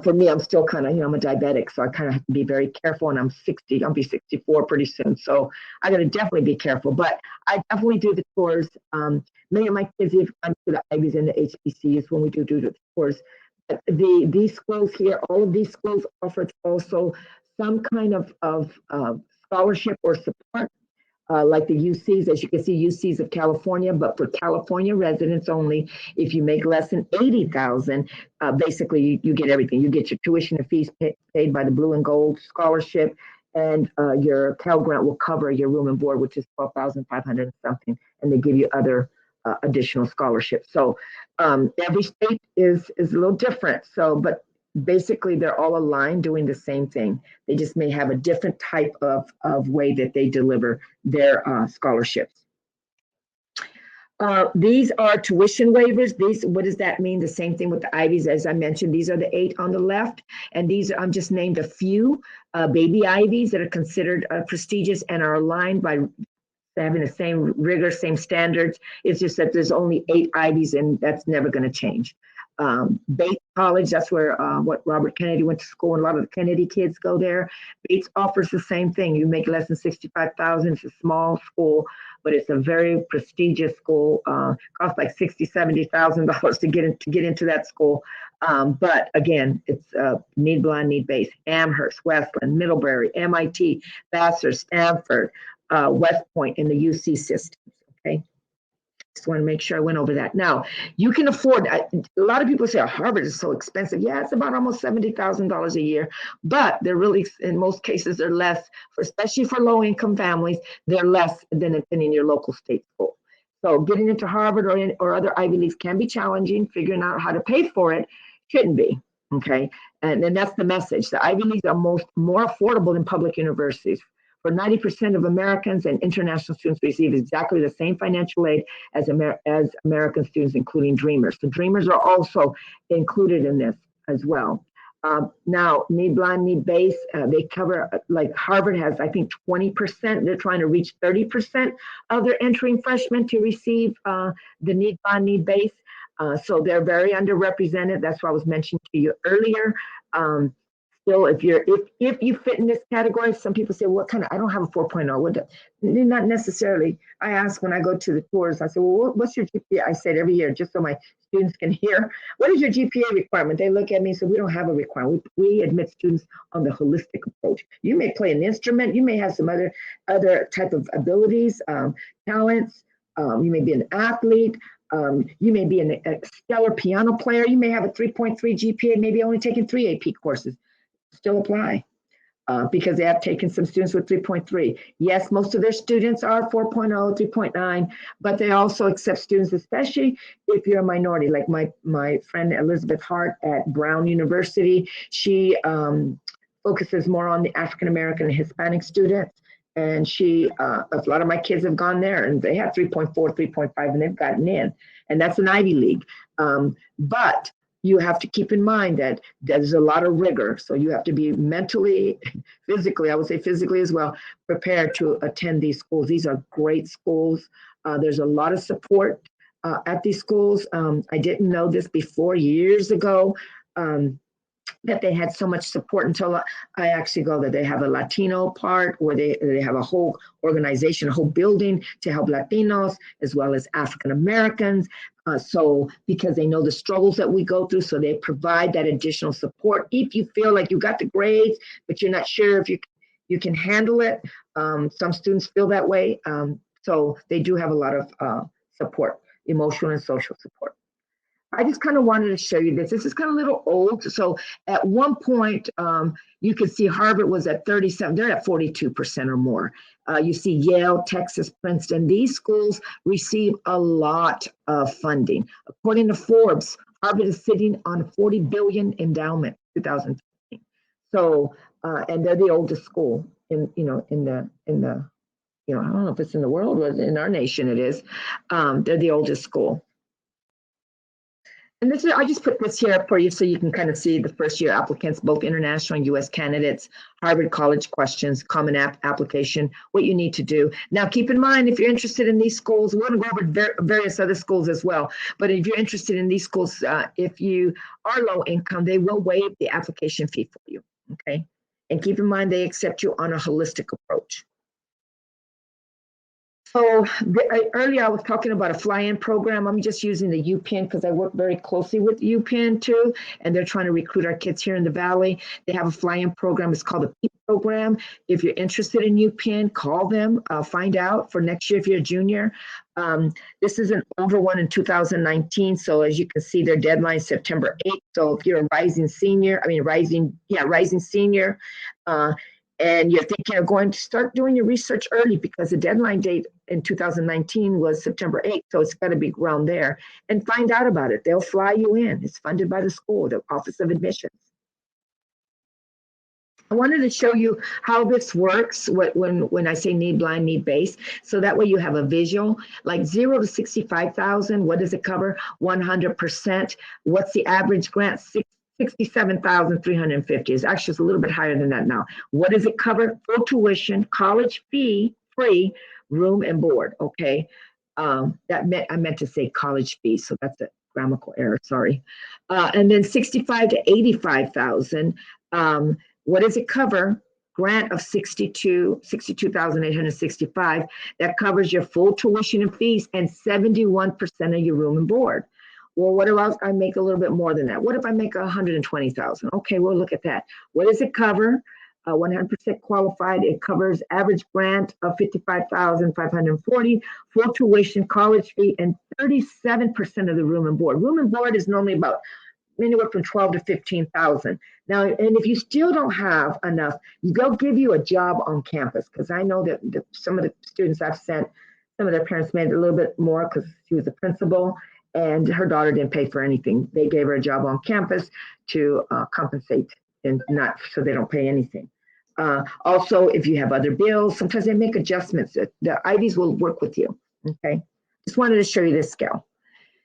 For me, I'm still kind of, I'm a diabetic, so I kind of have to be very careful, and I'm 60, I'll be 64 pretty soon, so I got to definitely be careful, but I definitely do the tours. Many of my kids have gone to the Ivies and the HBCUs when we do the tours. But these schools here, all of these schools offer also some kind of scholarship or support, like the UCs. As you can see, UCs of California, but for California residents only. If you make less than $80,000, basically you get everything. You get your tuition and fees paid by the Blue and Gold Scholarship, and your Cal Grant will cover your room and board, which is $12,500 something, and they give you other additional scholarships. So every state is a little different. So, but basically they're all aligned doing the same thing. They just may have a different type of way that they deliver their scholarships. These are tuition waivers. What does that mean? The same thing with the Ivies, as I mentioned. These are the 8 on the left, and these I'm just named a few baby Ivies that are considered prestigious and are aligned by having the same rigor, same standards. It's just that there's only 8 Ivies, and that's never going to change. Bates College, that's where what Robert Kennedy went to school, and a lot of the Kennedy kids go there. Bates offers the same thing. You make less than $65,000. It's a small school, but it's a very prestigious school. Costs like $60,000-$70,000 to get into that school. But again, it's need blind, need based. Amherst, Westland, Middlebury, MIT, Vassar, Stanford, West Point in the UC systems. Okay. Just want to make sure I went over that. Now, you can afford, a lot of people say, oh, Harvard is so expensive. Yeah, it's about almost $70,000 a year, but they're really, in most cases, they're less, especially for low-income families, they're less than in your local state school. So getting into Harvard or other Ivy Leagues can be challenging. Figuring out how to pay for it shouldn't be, okay? And that's the message. The Ivy Leagues are more affordable than public universities. For 90% of Americans and international students receive exactly the same financial aid as American students, including Dreamers. The Dreamers are also included in this as well. Now, need blind, need base, they cover, like Harvard has, I think, 20%. They're trying to reach 30% of their entering freshmen to receive the need blind, need base. So they're very underrepresented. That's what I was mentioning to you earlier. Still, if you fit in this category, some people say, what kind of, I don't have a 4.0. Not necessarily. I ask when I go to the tours, I say, well, what's your GPA? I said every year, just so my students can hear, what is your GPA requirement? They look at me and say, we don't have a requirement. We admit students on the holistic approach. You may play an instrument. You may have some other type of abilities, talents. You may be an athlete. You may be a stellar piano player. You may have a 3.3 GPA, maybe only taking 3 AP courses. Still apply because they have taken some students with 3.3. Yes, most of their students are 4.0, 3.9, but they also accept students, especially if you're a minority, like my friend Elizabeth Hart at Brown University. She focuses more on the African American and Hispanic students. And a lot of my kids have gone there and they have 3.4, 3.5, and they've gotten in. And that's an Ivy League. But you have to keep in mind that there's a lot of rigor. So you have to be mentally, physically, I would say physically as well, prepared to attend these schools. These are great schools. There's a lot of support at these schools. I didn't know this before, years ago, that they had so much support until I actually go there. They have a Latino part where they have a whole organization, a whole building to help Latinos as well as African Americans. So because they know the struggles that we go through, so they provide that additional support. If you feel like you got the grades, but you're not sure if you can handle it, some students feel that way. So they do have a lot of support, emotional and social support. I just kind of wanted to show you this. This is kind of a little old. So at one point, you could see Harvard was at 37. They're at 42% or more. You see Yale, Texas, Princeton. These schools receive a lot of funding. According to Forbes, Harvard is sitting on a $40 billion endowment, 2015. So, and they're the oldest school in the I don't know if it's in the world, but in our nation it is. They're the oldest school. And this is, I just put this here for you so you can kind of see the first year applicants, both international and US candidates, Harvard College questions, Common App application, what you need to do. Now, keep in mind, if you're interested in these schools, we're going to go over various other schools as well. But if you're interested in these schools, if you are low income, they will waive the application fee for you, okay? And keep in mind, they accept you on a holistic approach. So earlier I was talking about a fly-in program. I'm just using the UPenn because I work very closely with UPenn too, and they're trying to recruit our kids here in the Valley. They have a fly-in program. It's called the PEAP program. If you're interested in UPenn, call them, find out for next year if you're a junior. This is an older one in 2019. So as you can see, their deadline is September 8th. So if you're a rising senior, rising senior, and you're thinking of going to start doing your research early because the deadline date in 2019 was September 8th. So it's got to be around there and find out about it. They'll fly you in. It's funded by the school, the Office of Admissions. I wanted to show you how this works when I say need blind, need base. So that way you have a visual, like 0 to 65,000. What does it cover? 100%. What's the average grant? 67,350 is actually a little bit higher than that now. What does it cover? Full tuition, college fee, free, room and board. Okay, I meant to say college fee, so that's a grammatical error. Sorry. And then 65 to 85,000. What does it cover? Grant of 62,865. That covers your full tuition and fees and 71% of your room and board. Well, what else? I make a little bit more than that. What if I make 120,000? Okay, we'll look at that. What does it cover? 100% qualified. It covers average grant of 55,540, full tuition, college fee, and 37% of the room and board. Room and board is normally about anywhere from 12 to 15,000. Now, and if you still don't have enough, they'll give you a job on campus, because I know that some of the students I've sent, some of their parents made a little bit more because she was a principal and her daughter didn't pay for anything. They gave her a job on campus to compensate and not so they don't pay anything. Also, if you have other bills, sometimes they make adjustments. The Ivies will work with you, okay? Just wanted to show you this scale.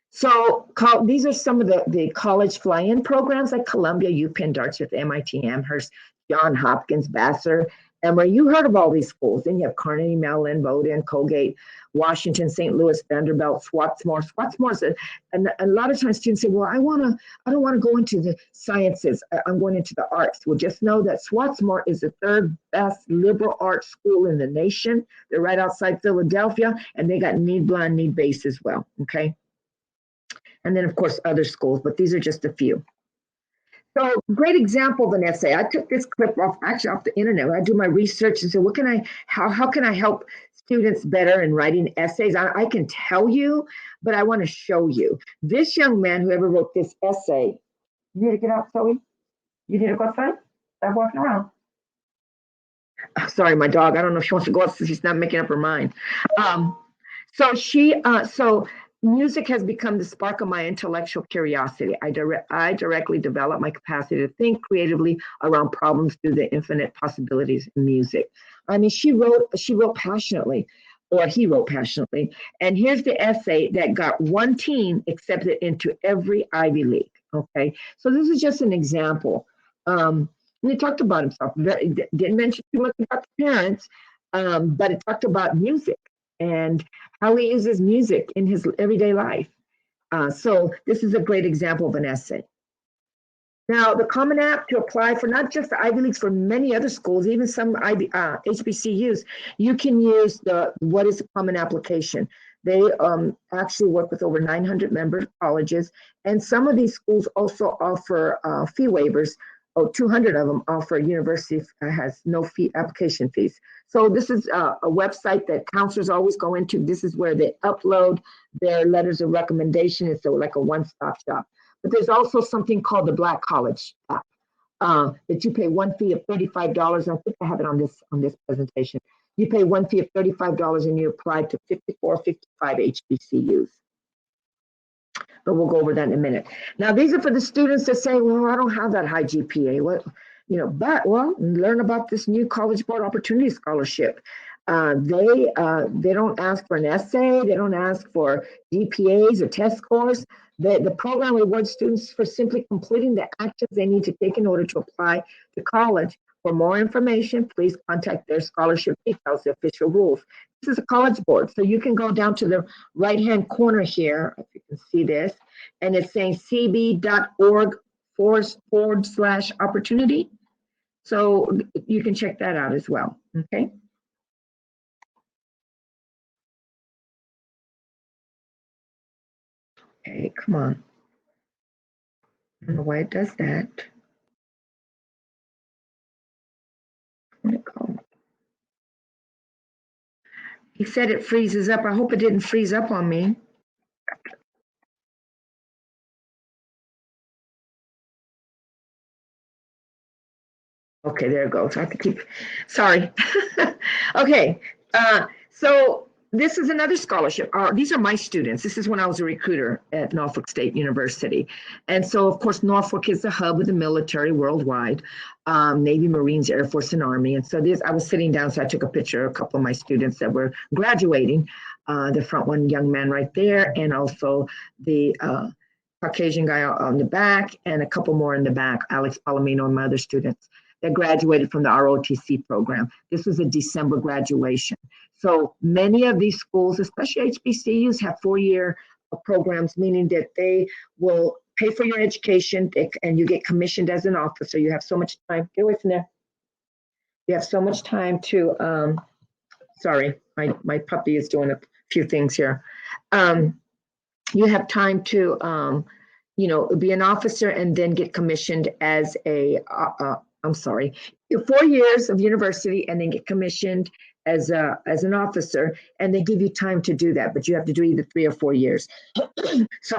So these are some of the college fly-in programs like Columbia, UPenn, Dartmouth, MIT, Amherst, Johns Hopkins, Vassar, Emory. You heard of all these schools. Then you have Carnegie Mellon, Bowdoin, Colgate, Washington, St. Louis, Vanderbilt, Swarthmore. Swarthmore's and a lot of times students say, well, I don't want to go into the sciences. I'm going into the arts. Well, just know that Swarthmore is the third best liberal arts school in the nation. They're right outside Philadelphia, and they got need blind, need base as well, okay? And then, of course, other schools, but these are just a few. So, great example of an essay. I took this clip off the internet. When I do my research and say, how can I help students better in writing essays? I can tell you, but I want to show you. This young man, whoever wrote this essay, you need to get out, Zoe? You need to go outside? Stop walking around. Sorry, my dog. I don't know if she wants to go outside. She's not making up her mind. Music has become the spark of my intellectual curiosity. I directly develop my capacity to think creatively around problems through the infinite possibilities in music. I mean, she wrote passionately, or he wrote passionately. And here's the essay that got one team accepted into every Ivy League. Okay, so this is just an example. And he talked about himself. Didn't mention too much about the parents, but it talked about music and how he uses music in his everyday life. So this is a great example of an essay. Now, the Common App to apply for not just the Ivy Leagues, for many other schools, even some HBCUs, you can use what is the Common Application. They actually work with over 900 member colleges, and some of these schools also offer fee waivers. 200 of them offer university has no fee application fees. So this is a website that counselors always go into. This is where they upload their letters of recommendation. It's like a one-stop shop. But there's also something called the Black College app that you pay one fee of $35. I think I have it on this presentation. You pay one fee of $35 and you apply to 54, 55 HBCUs. But we'll go over that in a minute. Now, these are for the students that say, well, I don't have that high GPA. Learn about this new College Board Opportunity Scholarship. They don't ask for an essay. They don't ask for GPAs or test scores. The program rewards students for simply completing the actions they need to take in order to apply to college. For more information, please contact their scholarship details, the official rules. This is a college board, so you can go down to the right-hand corner here, if you can see this, and it's saying cb.org/opportunity. So you can check that out as well, okay? Okay, come on. I don't know why it does that. Where'd it go? He said it freezes up. I hope it didn't freeze up on me. Okay, there it goes. I have to keep, sorry. Okay, so this is another scholarship. These are my students. This is when I was a recruiter at Norfolk State University. And so, of course, Norfolk is the hub of the military worldwide, Navy, Marines, Air Force, and Army. And so I was sitting down, so I took a picture of a couple of my students that were graduating. The front one, young man right there, and also the Caucasian guy on the back, and a couple more in the back, Alex Palomino and my other students that graduated from the ROTC program. This was a December graduation. So many of these schools, especially HBCUs, have 4-year programs, meaning that they will pay for your education and you get commissioned as an officer. You have so much time. Get away from there. You have so much time to, sorry, my puppy is doing a few things here. You have time to, be an officer and then get commissioned as I'm sorry, 4 years of university and then get commissioned as an officer, and they give you time to do that, but you have to do either 3 or 4 years. So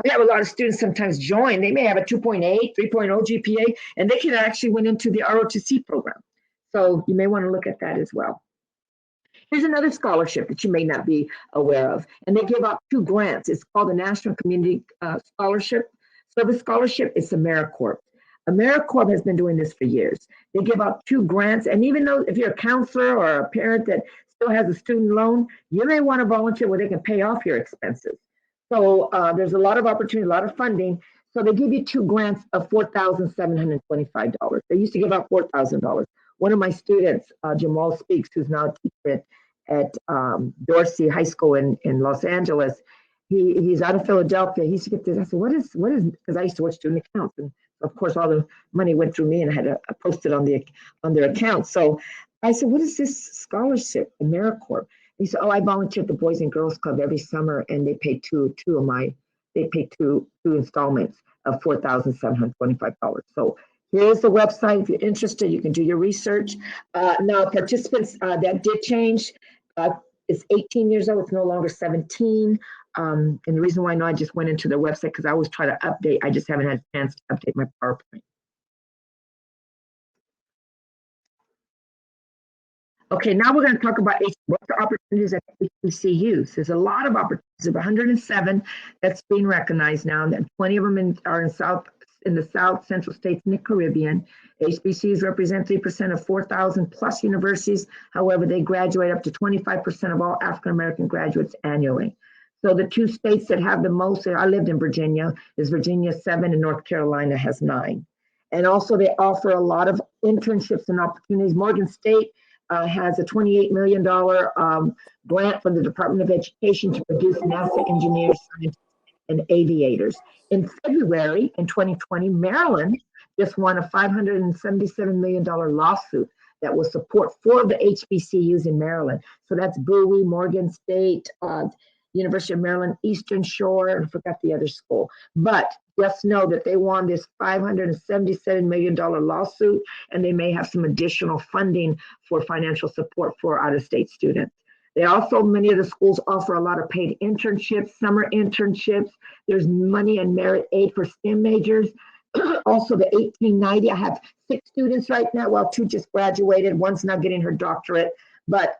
we have a lot of students sometimes join. They may have a 2.8, 3.0 GPA, and they can actually went into the ROTC program. So you may want to look at that as well. Here's another scholarship that you may not be aware of, and they give out 2 grants. It's called the National Community Scholarship, Service Scholarship. It's AmeriCorps. AmeriCorps has been doing this for years. They give out 2 grants, and even though if you're a counselor or a parent that still has a student loan, you may want to volunteer where they can pay off your expenses. So there's a lot of opportunity, a lot of funding. So they give you 2 grants of $4,725. They used to give out $4,000. One of my students, Jamal Speaks, who's now a teacher at Dorsey High School in Los Angeles, he's out of Philadelphia. He used to get this. I said, what is, because I used to watch student accounts, and of course, all the money went through me, and I had to post it on their account. So I said, what is this scholarship, AmeriCorps? He said, oh, I volunteer at the Boys and Girls Club every summer, and they pay two installments of $4,725. So here's the website. If you're interested, you can do your research. Now, participants, that did change. It's 18 years old. It's no longer 17. And the reason why I know I just went into the website because I always try to update. I just haven't had a chance to update my PowerPoint. Okay, now we're going to talk about what the opportunities at HBCUs. There's a lot of opportunities. There's 107 that's being recognized now, and 20 of them are in the South Central states and the Caribbean. HBCUs represent 3% of 4,000 plus universities. However, they graduate up to 25% of all African American graduates annually. So the 2 states that have the most, I lived in Virginia, is Virginia 7 and North Carolina has 9. And also they offer a lot of internships and opportunities. Morgan State has a $28 million grant from the Department of Education to produce NASA engineers, scientists, and aviators. In February, in 2020, Maryland just won a $577 million lawsuit that will support 4 of the HBCUs in Maryland. So that's Bowie, Morgan State, University of Maryland, Eastern Shore, and I forgot the other school. But just know that they won this $577 million lawsuit, and they may have some additional funding for financial support for out-of-state students. They also, many of the schools offer a lot of paid internships, summer internships. There's money and merit aid for STEM majors. Also, the 1890, I have 6 students right now. Well, 2 just graduated. One's now getting her doctorate. But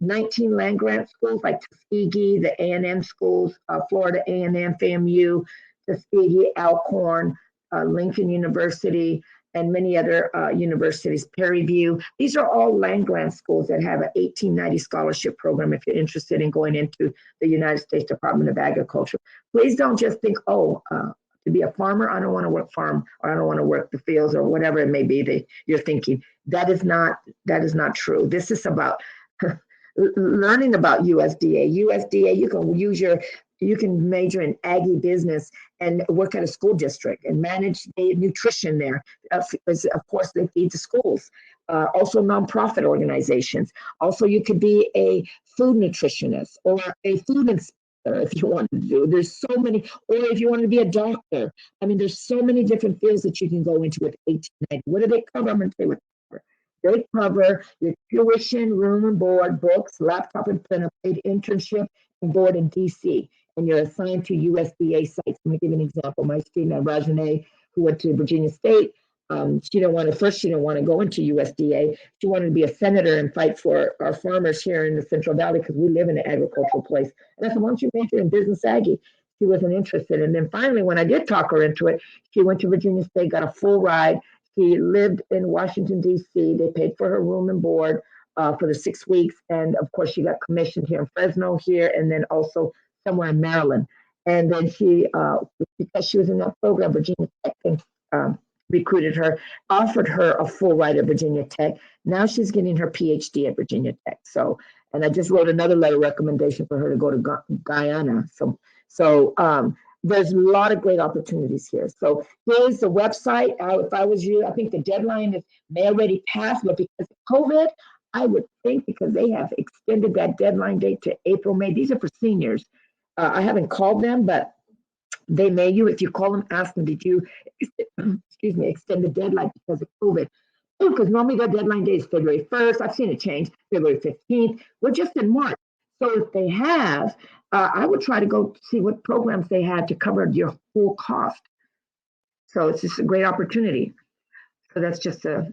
19 land-grant schools like Tuskegee, the A&M schools, Florida A&M, FAMU, Tuskegee, Alcorn, Lincoln University, and many other universities, Prairie View. These are all land-grant schools that have an 1890 scholarship program if you're interested in going into the United States Department of Agriculture. Please don't just think, oh, to be a farmer, I don't want to work farm, or I don't want to work the fields, or whatever it may be that you're thinking. That is not true. This is about learning about USDA. USDA, you can major in Aggie business and work at a school district and manage the nutrition there. Of course, they feed the schools. Also nonprofit organizations. Also, you could be a food nutritionist or a food inspector if you want to do. There's so many, or if you want to be a doctor. I mean, there's so many different fields that you can go into with 1890. What do they cover? I'm going to tell you what they cover. They cover your tuition, room and board, books, laptop and printer, paid internship, and board in DC. And you're assigned to USDA sites. Let me give you an example. My student, Rajane, who went to Virginia State, she didn't want to go into USDA. She wanted to be a senator and fight for our farmers here in the Central Valley because we live in an agricultural place. And I said, why don't you major in business Aggie? She wasn't interested. And then finally, when I did talk her into it, she went to Virginia State, got a full ride. She lived in Washington, D.C. They paid for her room and board for the 6 weeks. And of course, she got commissioned here in Fresno here, and then also somewhere in Maryland. And then she, because she was in that program, Virginia Tech recruited her, offered her a full ride at Virginia Tech. Now she's getting her PhD at Virginia Tech. So, and I just wrote another letter recommendation for her to go to Guyana. So there's a lot of great opportunities here. So here's the website. If I was you, I think the deadline may already pass, but because of COVID, I would think because they have extended that deadline date to April, May. These are for seniors. I haven't called them, but they may. If you call them, ask them, did you, extend the deadline because of COVID? Because normally their deadline date is February 1st. I've seen it change, February 15th. We're just in March. So if they have, I would try to go see what programs they had to cover your full cost. So it's just a great opportunity. So that's just a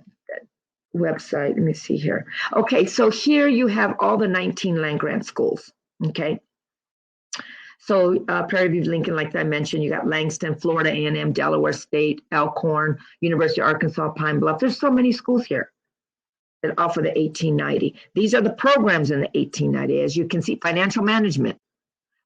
website. Let me see here. Okay, so here you have all the 19 land-grant schools, okay? So Prairie View, Lincoln, like I mentioned, you got Langston, Florida A&M, Delaware State, Elkhorn, University of Arkansas, Pine Bluff. There's so many schools here that offer the 1890. These are the programs in the 1890. As you can see, financial management,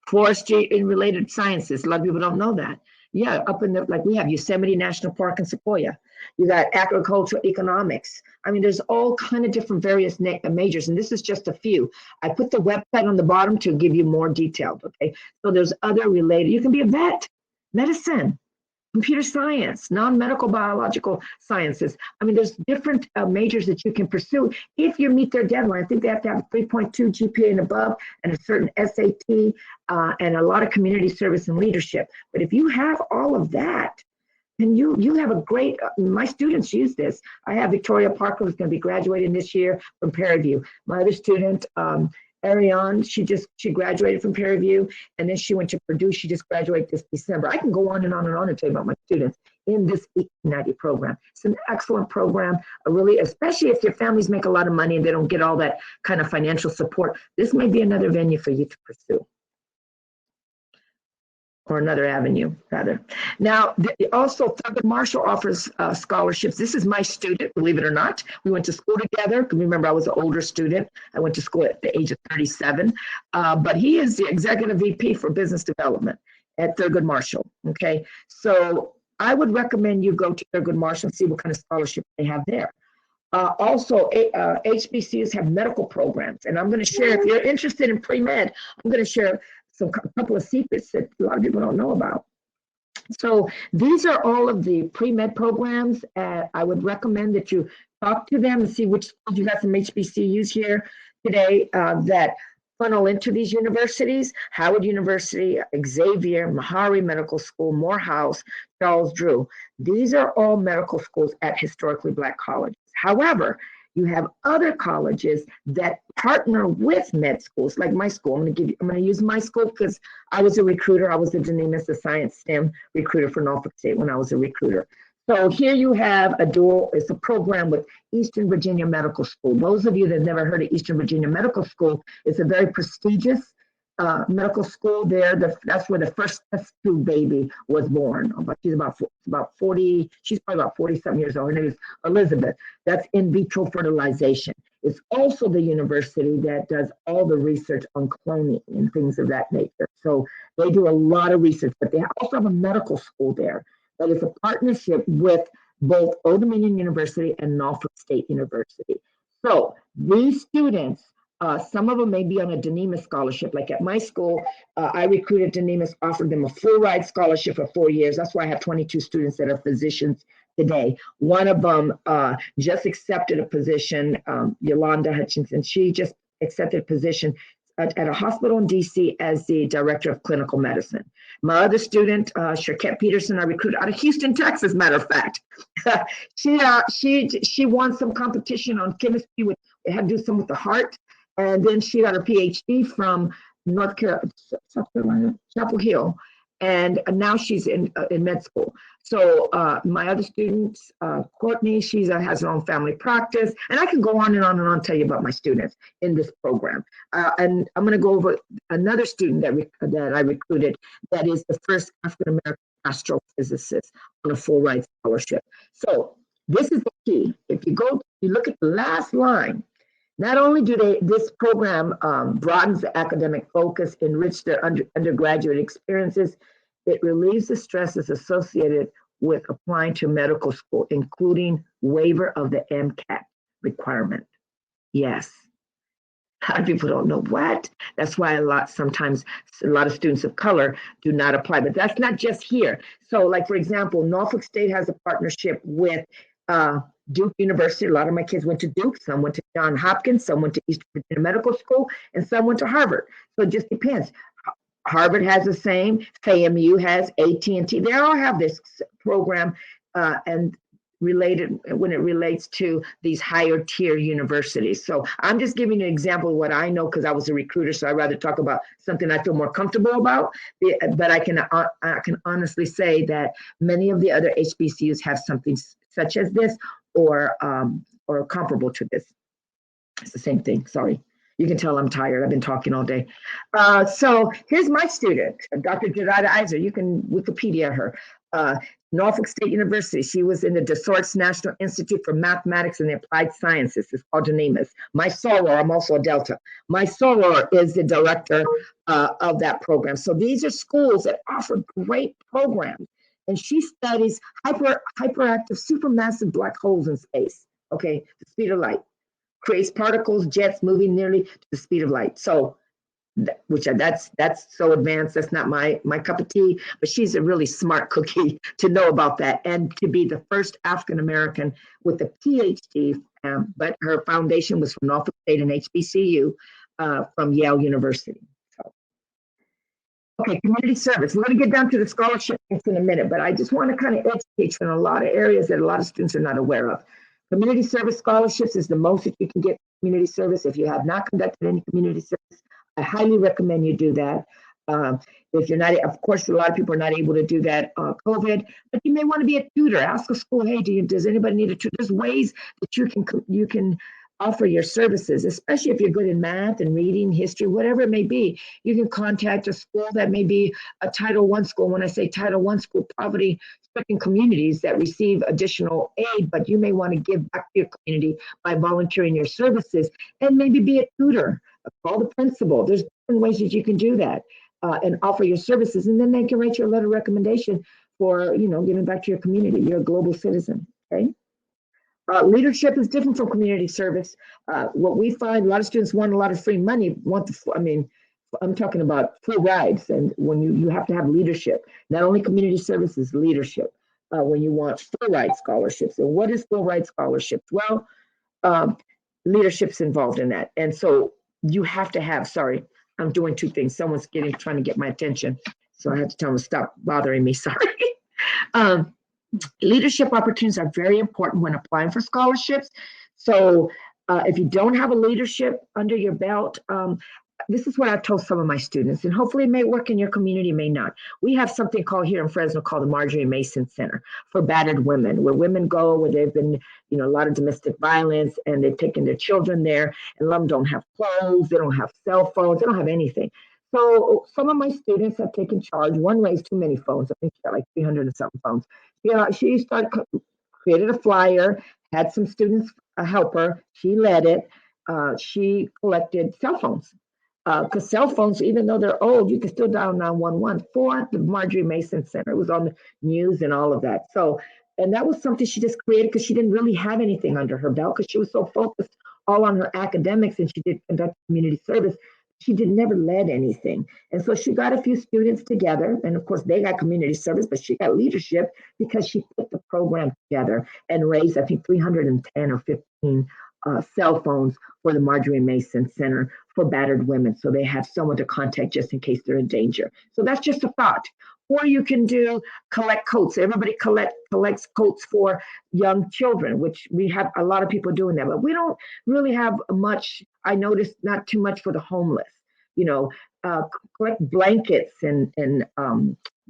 forestry and related sciences. A lot of people don't know that. Yeah, up in the, like we have Yosemite National Park and Sequoia. You got agricultural economics. I mean, there's all kind of different various majors, and this is just a few. I put the website on the bottom to give you more detailed, okay? So there's other related, you can be a vet, medicine, computer science, non-medical biological sciences. I mean, there's different majors that you can pursue if you meet their deadline. I think they have to have 3.2 GPA and above and a certain SAT and a lot of community service and leadership. But if you have all of that, then you have a great, my students use this. I have Victoria Parker, who's going to be graduating this year from Prairie View. My other student, Ariane, she graduated from Prairie View, and then she went to Purdue. She just graduated this December. I can go on and on and on and tell you about my students in this 1890 program. It's an excellent program, really, especially if your families make a lot of money and they don't get all that kind of financial support. This may be another venue for you to pursue. Or another avenue, rather. Now, also Thurgood Marshall offers scholarships. This is my student, believe it or not. We went to school together. Remember, I was an older student. I went to school at the age of 37. But he is the executive VP for business development at Thurgood Marshall, okay? So I would recommend you go to Thurgood Marshall and see what kind of scholarship they have there. Also, HBCUs have medical programs. And I'm gonna share, if you're interested in pre-med, I'm gonna share a couple of secrets that a lot of people don't know about. So these are all of the pre-med programs. I would recommend that you talk to them and see which schools. You got some HBCUs here today that funnel into these universities. Howard University, Xavier, Meharry Medical School, Morehouse, Charles Drew. These are all medical schools at historically Black colleges. However, you have other colleges that partner with med schools, like my school. I'm going to use my school because I was a recruiter. I was the Denemis, the science STEM recruiter for Norfolk State when I was a recruiter. So here you have it's a program with Eastern Virginia Medical School. Those of you that have never heard of Eastern Virginia Medical School, it's a very prestigious medical school there. That's where the first test tube baby was born. But she's about 40. She's probably about 40-something years old. Her name is Elizabeth. That's in vitro fertilization. It's also the university that does all the research on cloning and things of that nature. So they do a lot of research, but they also have a medical school there that is a partnership with both Old Dominion University and Norfolk State University. So these students, some of them may be on a Denemis scholarship. Like at my school, I recruited Denemis, offered them a full ride scholarship for 4 years. That's why I have 22 students that are physicians today. One of them just accepted a position, Yolanda Hutchinson. She just accepted a position at a hospital in DC as the director of clinical medicine. My other student, Sharkette Peterson, I recruited out of Houston, Texas, matter of fact. she won some competition on chemistry with, it had to do some with the heart. And then she got her PhD from South Carolina, Chapel Hill. And now she's in med school. So my other students, Courtney, she has her own family practice. And I can go on and on and on, tell you about my students in this program. And I'm going to go over another student that I recruited that is the first African-American astrophysicist on a full ride scholarship. So this is the key. If you look at the last line, not only do this program broadens the academic focus, enrich their undergraduate experiences, it relieves the stresses associated with applying to medical school, including waiver of the MCAT requirement. Yes. A lot of people don't know what. That's why sometimes a lot of students of color do not apply, but that's not just here. So like, for example, Norfolk State has a partnership with Duke University. A lot of my kids went to Duke, some went to Johns Hopkins, some went to Eastern Virginia Medical School, and some went to Harvard. So it just depends. Harvard has the same, FAMU has, AT&T, they all have this program and related when it relates to these higher tier universities. So I'm just giving you an example of what I know because I was a recruiter, so I'd rather talk about something I feel more comfortable about. But I can honestly say that many of the other HBCUs have something such as this or comparable to this. It's the same thing, sorry. You can tell I'm tired. I've been talking all day. So here's my student, Dr. Gerarda Iser. You can Wikipedia her. Norfolk State University. She was in the DeSorts National Institute for Mathematics and the Applied Sciences. It's called Denemis. My soror, I'm also a Delta. My soror is the director of that program. So these are schools that offer great programs. And she studies hyperactive supermassive black holes in space. Okay, the speed of light. Creates particles, jets moving nearly to the speed of light. So, that's so advanced. That's not my cup of tea. But she's a really smart cookie to know about that and to be the first African American with a PhD. But her foundation was from Norfolk State and HBCU from Yale University. So, okay, community service. We're going to get down to the scholarship in a minute, but I just want to kind of educate you in a lot of areas that a lot of students are not aware of. Community service scholarships is the most that you can get community service. If you have not conducted any community service, I highly recommend you do that. If you're not, of course, a lot of people are not able to do that COVID, but you may want to be a tutor. Ask a school, hey, does anybody need a tutor? There's ways that you can offer your services, especially if you're good in math and reading, history, whatever it may be. You can contact a school that may be a Title I school. When I say Title I school, poverty-stricken communities that receive additional aid, but you may want to give back to your community by volunteering your services and maybe be a tutor. Call the principal. There's different ways that you can do that and offer your services, and then they can write you a letter of recommendation for giving back to your community. You're a global citizen. Okay. Leadership is different from community service. What we find, a lot of students want a lot of free money. I'm talking about full rides, and when you have to have leadership. Not only community service is leadership. When you want full ride scholarships, and what is full ride scholarships? Well, leadership's involved in that, and so you have to have. Sorry, I'm doing two things. Someone's trying to get my attention, so I have to tell them to stop bothering me. Sorry. Leadership opportunities are very important when applying for scholarships. So if you don't have a leadership under your belt, this is what I've told some of my students, and hopefully it may work in your community, may not. We have something called here in Fresno called the Marjorie Mason Center for Battered Women, where women go where they've been, a lot of domestic violence, and they've taken their children there, and a lot of them don't have clothes, they don't have cell phones, they don't have anything. So some of my students have taken charge. One raised too many phones. I think she got like 300 and something phones. Yeah, she started created a flyer, had some students help her. She led it. She collected cell phones. Because cell phones, even though they're old, you can still dial 911 for the Marjorie Mason Center. It was on the news and all of that. So, and that was something she just created because she didn't really have anything under her belt because she was so focused all on her academics and she did conduct community service. She did never led anything. And so she got a few students together. And of course, they got community service, but she got leadership because she put the program together and raised, I think, 310 or 15 cell phones for the Marjorie Mason Center for battered women. So they have someone to contact just in case they're in danger. So that's just a thought. Or you can do collect coats. Everybody collects coats for young children, which we have a lot of people doing that. But we don't really have much, I noticed, not too much for the homeless. You know, collect blankets and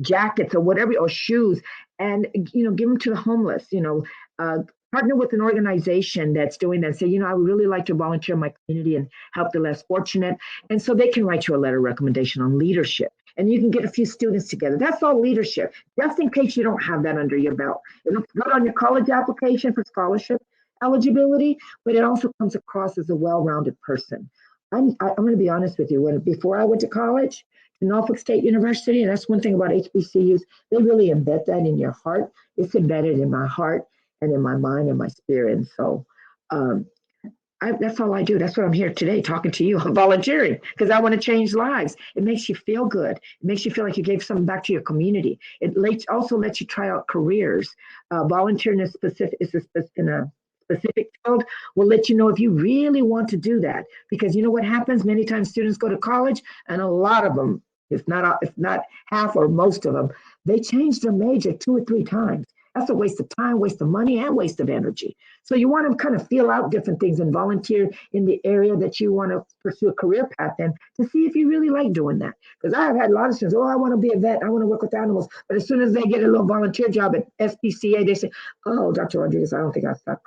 jackets or whatever, or shoes, and, you know, give them to the homeless. You know, partner with an organization that's doing that. Say, you know, I would really like to volunteer in my community and help the less fortunate. And so they can write you a letter of recommendation on leadership. And you can get a few students together. That's all leadership, just in case you don't have that under your belt. It looks good on your college application for scholarship eligibility, but it also comes across as a well-rounded person. I'm going to be honest with you. Before I went to college, to Norfolk State University, and that's one thing about HBCUs, they really embed that in your heart. It's embedded in my heart and in my mind and my spirit. And so that's all I do. That's what I'm here today talking to you. I'm volunteering because I want to change lives. It makes you feel good. It makes you feel like you gave something back to your community. It also lets you try out careers. Volunteering is in a specific field will let you know if you really want to do that. Because you know what happens? Many times students go to college, and a lot of them, if not half or most of them, they change their major 2 or 3 times. That's a waste of time, waste of money, and waste of energy. So you want to kind of feel out different things and volunteer in the area that you want to pursue a career path in to see if you really like doing that. Because I have had a lot of students, I want to be a vet, I want to work with animals. But as soon as they get a little volunteer job at SPCA, they say, oh, Dr. Rodriguez, I don't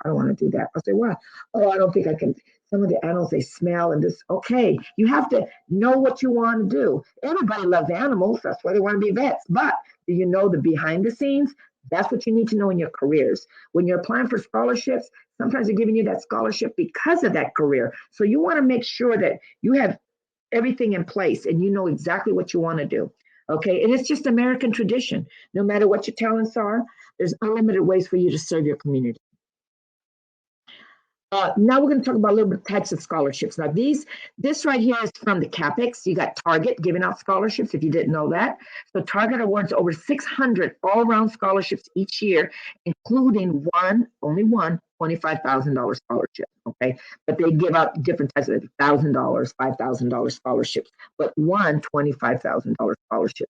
want to do that. I say, why? Oh, I don't think I can. Some of the animals, they smell and this. Okay, you have to know what you want to do. Everybody loves animals. That's why they want to be vets. But do you know the behind the scenes? That's what you need to know in your careers. When you're applying for scholarships, sometimes they're giving you that scholarship because of that career. So you want to make sure that you have everything in place and you know exactly what you want to do. Okay. And it's just American tradition. No matter what your talents are, there's unlimited ways for you to serve your community. Now we're going to talk about a little bit of types of scholarships. Now this right here is from the CAPEX. You got Target giving out scholarships, if you didn't know that. So Target awards over 600 all-around scholarships each year, including only one $25,000 scholarship, okay? But they give out different types of $1,000, $5,000 scholarships, but one $25,000 scholarship.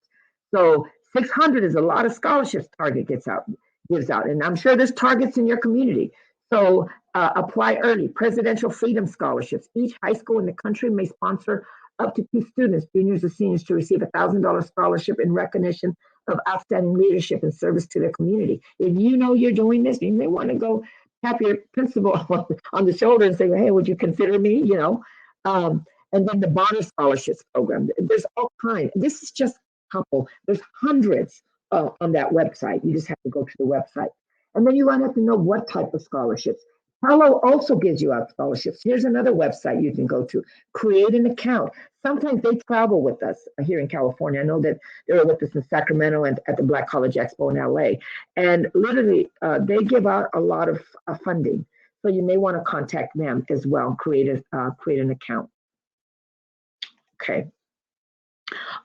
So 600 is a lot of scholarships Target gives out. And I'm sure there's Targets in your community. So apply early. Presidential Freedom Scholarships. Each high school in the country may sponsor up to 2 students, juniors or seniors, to receive a $1,000 scholarship in recognition of outstanding leadership and service to their community. If you know you're doing this, you may want to go tap your principal on the shoulder and say, hey, would you consider me? You know, and then the Bonner Scholarships Program. There's all kinds. This is just a couple. There's hundreds on that website. You just have to go to the website. And then you want to have to know what type of scholarships. Palo also gives you out scholarships. Here's another website you can go to. Create an account. Sometimes they travel with us here in California. I know that they were with us in Sacramento and at the Black College Expo in LA. And literally, they give out a lot of funding. So you may want to contact them as well, create an account. Okay.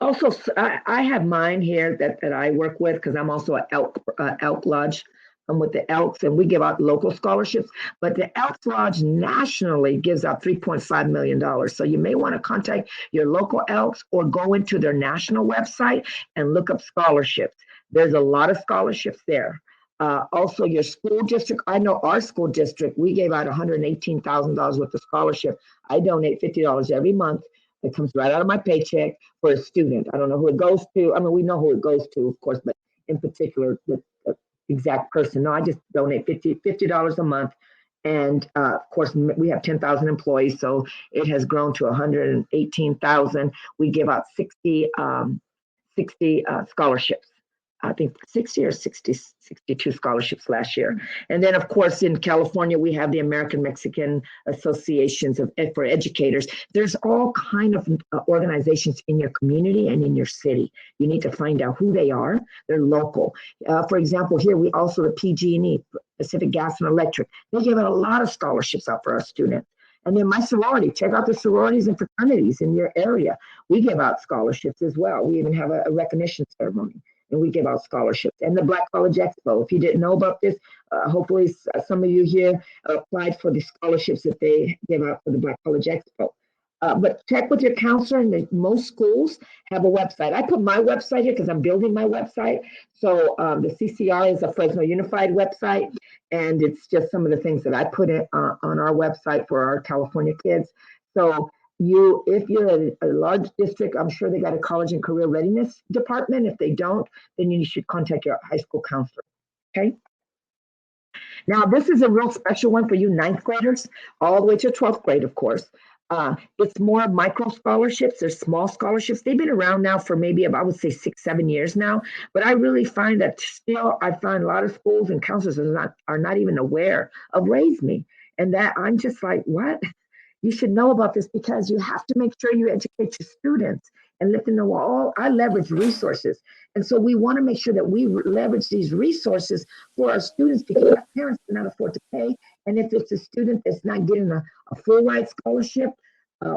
Also, I have mine here that I work with because I'm also an Elk Lodge. I'm with the Elks, and we give out local scholarships. But the Elks Lodge nationally gives out $3.5 million. So you may want to contact your local Elks or go into their national website and look up scholarships. There's a lot of scholarships there. Also, your school district. I know our school district, we gave out $118,000 worth of scholarship. I donate $50 every month. It comes right out of my paycheck for a student. I don't know who it goes to. I mean, we know who it goes to, of course, but in particular, the exact person. No, I just donate $50 a month, And of course, we have 10,000 employees, so it has grown to 118,000. We give out 60 scholarships. I think 60 or 62 scholarships last year. And then, of course, in California, we have the American Mexican Associations for Educators. There's all kind of organizations in your community and in your city. You need to find out who they are. They're local. For example, here we also the PG&E, Pacific Gas and Electric. They give out a lot of scholarships out for our students. And then my sorority, check out the sororities and fraternities in your area. We give out scholarships as well. We even have a recognition ceremony, and we give out scholarships. And the Black College Expo, if you didn't know about this, hopefully some of you here applied for the scholarships that they give out for the Black College Expo. But check with your counselor, and most schools have a website. I put my website here because I'm building my website. So the CCR is a Fresno Unified website, and it's just some of the things that I put in, on our website for our California kids. So if you're a large district, I'm sure they got a college and career readiness department. If they don't, then you should contact your high school counselor, okay? Now, this is a real special one for you ninth graders, all the way to 12th grade, of course. It's more micro scholarships. They're small scholarships. They've been around now for maybe, I would say 6-7 years now. But I really find that still, I find a lot of schools and counselors are not even aware of Raise Me. And that I'm just like, what? You should know about this because you have to make sure you educate your students and let them know, well, I leverage resources. And so we want to make sure that we leverage these resources for our students because our parents cannot afford to pay. And if it's a student that's not getting a full ride scholarship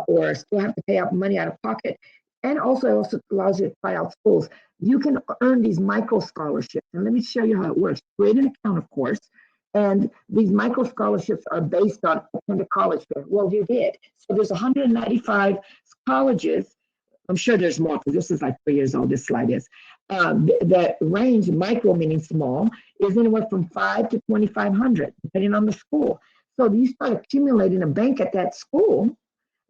or still have to pay out money out of pocket, and also allows you to try out schools, you can earn these micro scholarships. And let me show you how it works. Create an account, of course. And these micro scholarships are based on attend a college fair. Well, you did. So there's 195 colleges. I'm sure there's more because this is like 3 years old, this slide is. The range, micro meaning small, is anywhere from 5 to 2,500, depending on the school. So you start accumulating a bank at that school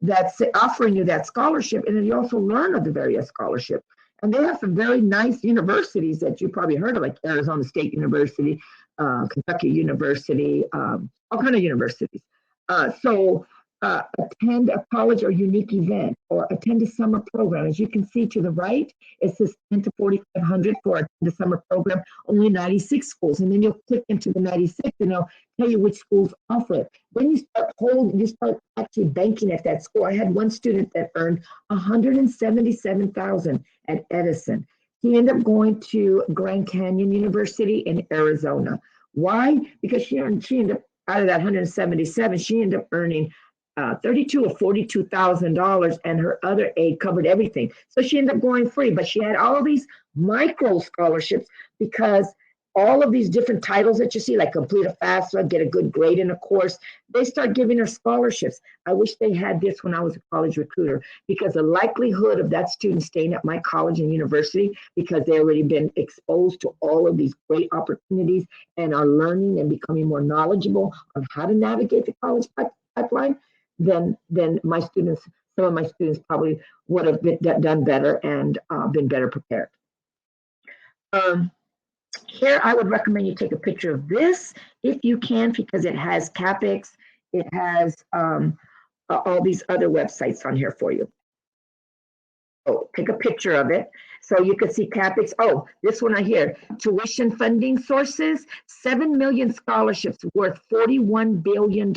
that's offering you that scholarship, and then you also learn of the various scholarships. And they have some very nice universities that you probably heard of, like Arizona State University, Kentucky University, all kind of universities. So attend a college or unique event or attend a summer program. As you can see to the right, it says 10 to 4,500 for the summer program, only 96 schools. And then you'll click into the 96 and it'll tell you which schools offer it. Then you start actually banking at that school. I had one student that earned $177,000 at Edison. He ended up going to Grand Canyon University in Arizona. Why? Because she ended up, out of that 177, she ended up earning $32,000 or $42,000, and her other aid covered everything. So she ended up going free, but she had all of these micro scholarships because all of these different titles that you see, like complete a FAFSA, get a good grade in a course, they start giving her scholarships. I wish they had this when I was a college recruiter, because the likelihood of that student staying at my college and university, because they already been exposed to all of these great opportunities and are learning and becoming more knowledgeable on how to navigate the college pipeline, then my students, some of my students probably would have done better and been better prepared. Here, I would recommend you take a picture of this if you can, because it has CAPEX, it has all these other websites on here for you. Oh, take a picture of it so you can see CAPEX. Oh, this one right here, tuition funding sources, 7 million scholarships worth $41 billion.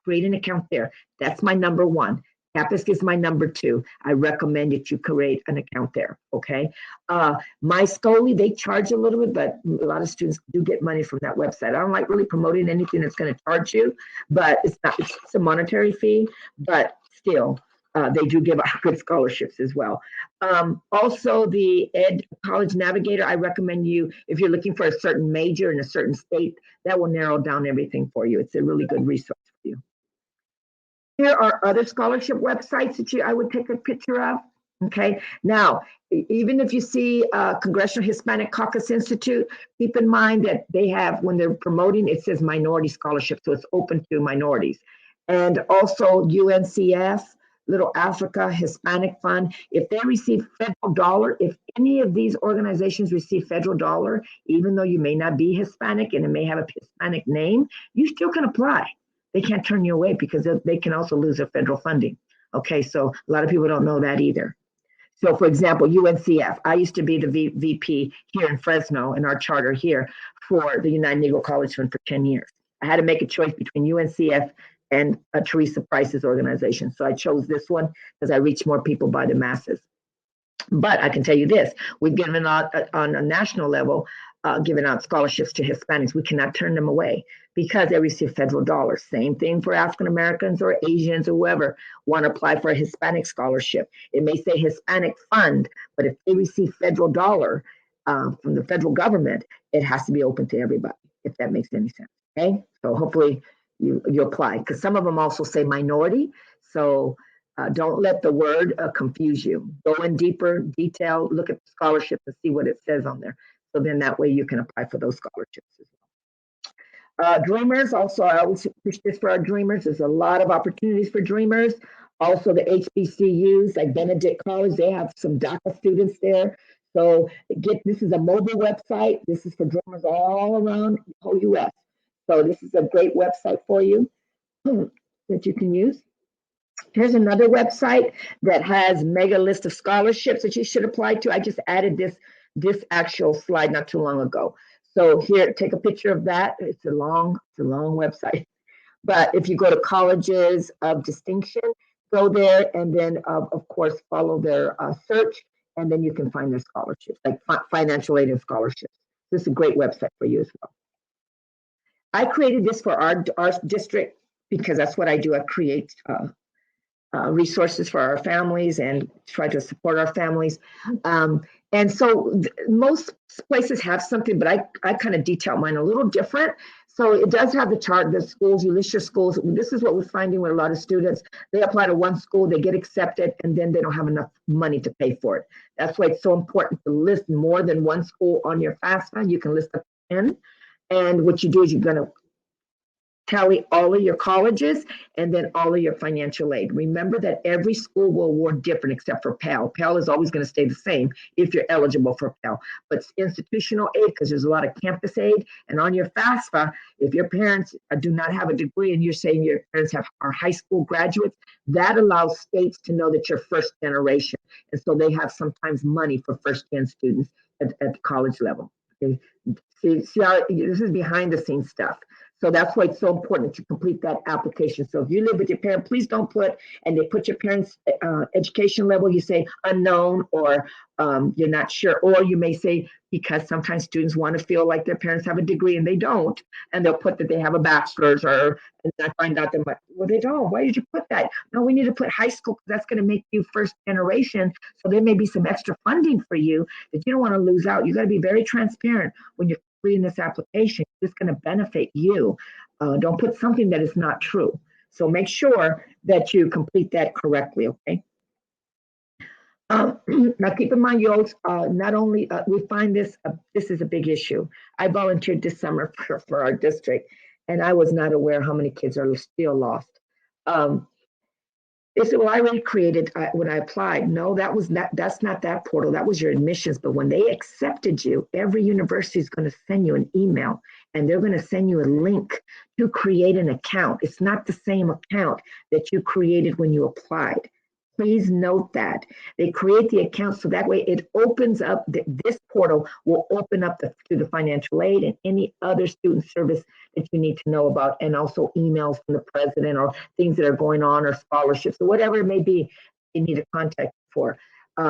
Create an account there. That's my number one. CAPEX is my number two. I recommend that you create an account there, okay? My Scoli, they charge a little bit, but a lot of students do get money from that website. I don't like really promoting anything that's going to charge you, but it's a monetary fee, but still, they do give out good scholarships as well. Also, the Ed College Navigator, I recommend you, if you're looking for a certain major in a certain state, that will narrow down everything for you. It's a really good resource for you. Here are other scholarship websites that I would take a picture of. Okay. Now, even if you see Congressional Hispanic Caucus Institute, keep in mind that they have, when they're promoting, it says minority scholarship, so it's open to minorities. And also UNCF, Little Africa Hispanic Fund, if they receive federal dollar, if any of these organizations receive federal dollar, even though you may not be Hispanic and it may have a Hispanic name, you still can apply. They can't turn you away because they can also lose their federal funding. Okay, so a lot of people don't know that either. So for example, UNCF, I used to be the VP here in Fresno in our charter here for the United Negro College Fund for 10 years. I had to make a choice between UNCF and Teresa Price's organization. So I chose this one because I reach more people by the masses. But I can tell you this, we've given out on a national level, given out scholarships to Hispanics. We cannot turn them away because they receive federal dollars. Same thing for African Americans or Asians or whoever want to apply for a Hispanic scholarship. It may say Hispanic fund, but if they receive federal dollar from the federal government, it has to be open to everybody, if that makes any sense. Okay, so hopefully you apply, because some of them also say minority. So don't let the word confuse you. Go in deeper detail, look at the scholarship and see what it says on there. So then that way you can apply for those scholarships as well. Dreamers, also, I always push this for our dreamers. There's a lot of opportunities for dreamers. Also the HBCUs, like Benedict College, they have some DACA students there. So this is a mobile website. This is for dreamers all around the whole US. So this is a great website for you that you can use. Here's another website that has mega list of scholarships that you should apply to. I just added this actual slide not too long ago. So here, take a picture of that. It's a long website. But if you go to colleges of distinction, go there and then of course follow their search, and then you can find their scholarships, like financial aid and scholarships. This is a great website for you as well. I created this for our district because that's what I do. I create resources for our families and try to support our families. And so most places have something, but I kind of detail mine a little different. So it does have the chart, the schools, you list your schools. This is what we're finding with a lot of students. They apply to one school, they get accepted, and then they don't have enough money to pay for it. That's why it's so important to list more than one school on your FAFSA. You can list up to 10. And what you do is you're going to tally all of your colleges and then all of your financial aid. Remember that every school will award different except for Pell. Pell is always going to stay the same if you're eligible for Pell. But institutional aid, because there's a lot of campus aid, and on your FAFSA, if your parents do not have a degree and you're saying your parents are high school graduates, that allows states to know that you're first generation. And so they have sometimes money for first-gen students at the college level. Okay? See how this is behind the scenes stuff. So that's why it's so important to complete that application. So if you live with your parent, please don't put, and they put your parents' education level, you say unknown, or you're not sure, or you may say, because sometimes students want to feel like their parents have a degree and they don't, and they'll put that they have a bachelor's, or and I find out that, well, they don't. Why did you put that? No, we need to put high school because that's going to make you first generation. So there may be some extra funding for you that you don't want to lose out. You got to be very transparent when you're reading this application. It's going to benefit you. Don't put something that is not true. So make sure that you complete that correctly, okay? Now keep in mind, you also, not only, we find this is a big issue. I volunteered this summer for our district, and I was not aware how many kids are still lost. They said, well, I already created when I applied. No, that's not that portal. That was your admissions. But when they accepted you, every university is going to send you an email, and they're going to send you a link to create an account. It's not the same account that you created when you applied. Please note that. They create the account so that way it opens up, this portal will open up to the financial aid and any other student service that you need to know about, and also emails from the president or things that are going on or scholarships or whatever it may be you need to contact for.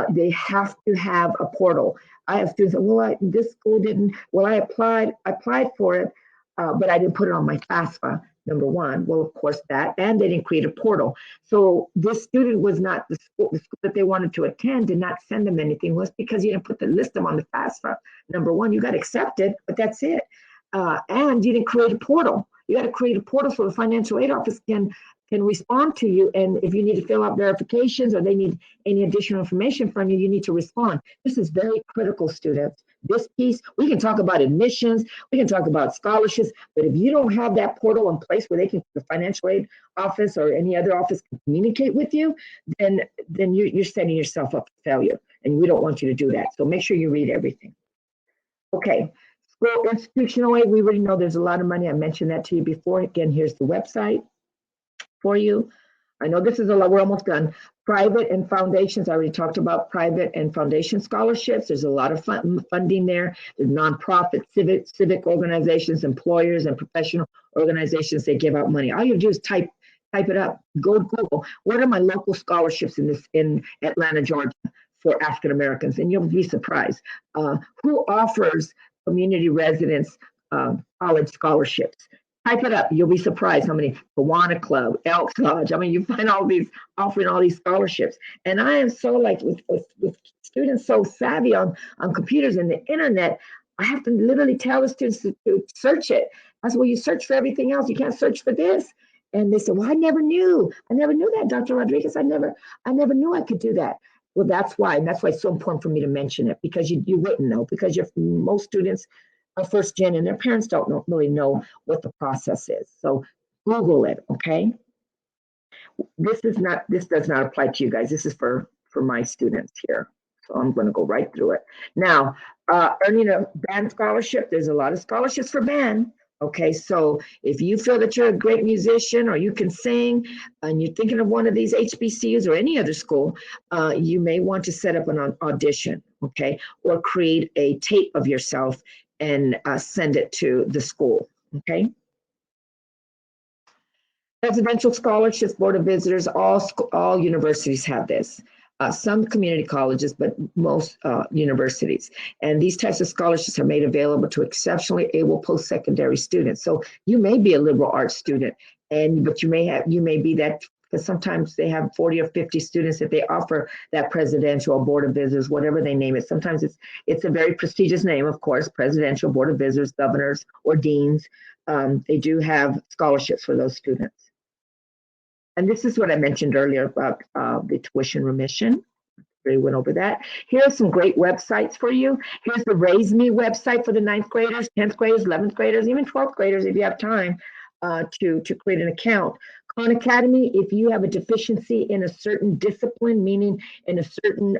They have to have a portal. I have students say, well, this school didn't, well, I applied for it, but I didn't put it on my FAFSA. Number one, well, of course that, and they didn't create a portal. So this student was not, the school that they wanted to attend did not send them anything. Was because you didn't list them on the FAFSA. Number one, you got accepted, but that's it. And you didn't create a portal. You got to create a portal so the financial aid office can respond to you. And if you need to fill out verifications or they need any additional information from you, you need to respond. This is very critical, students. This piece, we can talk about admissions, we can talk about scholarships, but if you don't have that portal in place where the financial aid office or any other office can communicate with you, then you're setting yourself up for failure. and we don't want you to do that. So make sure you read everything. Okay, school institutional aid, we already know there's a lot of money. I mentioned that to you before. Again, here's the website for you. I know this is a lot, we're almost done. Private and foundations, I already talked about private and foundation scholarships. There's a lot of funding there. There's nonprofit, civic organizations, employers, and professional organizations that give out money. All you do is type it up. Go to Google. What are my local scholarships in Atlanta, Georgia for African Americans? And you'll be surprised. Who offers community residents college scholarships? Type it up. You'll be surprised how many Kiwanis Club, Elks Lodge. I mean, you find all these offering all these scholarships. And I am so like with students so savvy on computers and the internet, I have to literally tell the students to search it. I said, well, you search for everything else. You can't search for this. And they said, well, I never knew that, Dr. Rodriguez. I never knew I could do that. Well, that's why. And that's why it's so important for me to mention it, because you wouldn't know, because most students are first gen and their parents don't really know what the process is. So Google it, okay? This does not apply to you guys. This is for my students here. So I'm going to go right through it. Now, earning a band scholarship, there's a lot of scholarships for band. Okay, so if you feel that you're a great musician or you can sing and you're thinking of one of these HBCUs or any other school, you may want to set up an audition, okay, or create a tape of yourself and send it to the school, okay? Presidential scholarships, Board of Visitors, all universities have this. Some community colleges, but most universities. And these types of scholarships are made available to exceptionally able post-secondary students. So you may be a liberal arts student, but you may be that, because sometimes they have 40 or 50 students that they offer that presidential or Board of Visitors, whatever they name it. Sometimes it's a very prestigious name, of course, presidential, Board of Visitors, governors, or deans. They do have scholarships for those students. And this is what I mentioned earlier about the tuition remission. We went over that. Here are some great websites for you. Here's the Raise Me website for the 9th graders, 10th graders, 11th graders, even 12th graders if you have time to create an account. Khan Academy, if you have a deficiency in a certain discipline, meaning in a certain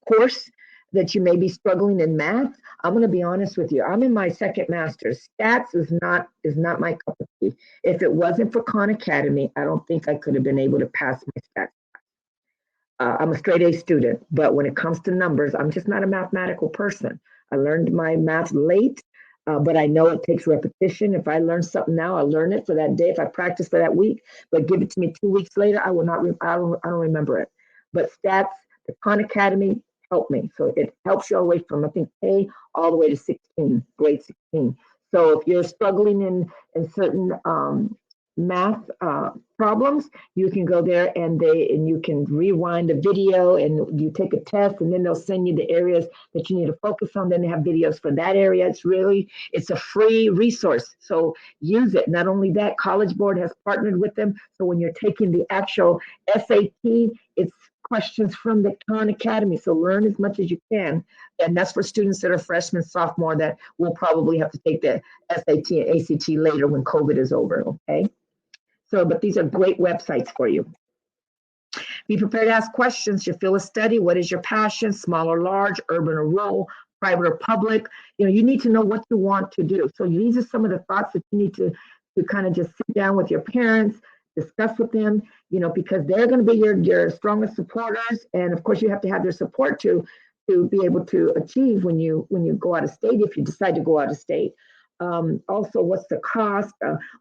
course that you may be struggling in math, I'm going to be honest with you. I'm in my second master's. Stats is not my cup of tea. If it wasn't for Khan Academy, I don't think I could have been able to pass my stats. I'm a straight A student, but when it comes to numbers, I'm just not a mathematical person. I learned my math late, but I know it takes repetition. If I learn something now, I'll learn it for that day. If I practice for that week, but give it to me 2 weeks later, I will not. I don't remember it. But stats, the Khan Academy helped me. So it helps you all the way from, I think, A all the way to 16, grade 16. So if you're struggling in certain math problems, you can go there and you can rewind a video and you take a test, and then they'll send you the areas that you need to focus on. Then they have videos for that area. It's a free resource. So use it. Not only that, College Board has partnered with them. So when you're taking the actual SAT, it's questions from the Khan Academy. So learn as much as you can. And that's for students that are freshmen, sophomore, that will probably have to take the SAT and ACT later when COVID is over, okay? So, but these are great websites for you. Be prepared to ask questions. Your field of study, what is your passion, small or large, urban or rural, private or public? You need to know what you want to do. So these are some of the thoughts that you need to kind of just sit down with your parents, discuss with them, because they're going to be your strongest supporters. And of course, you have to have their support to be able to achieve when you go out of state, if you decide to go out of state. Also, what's the cost?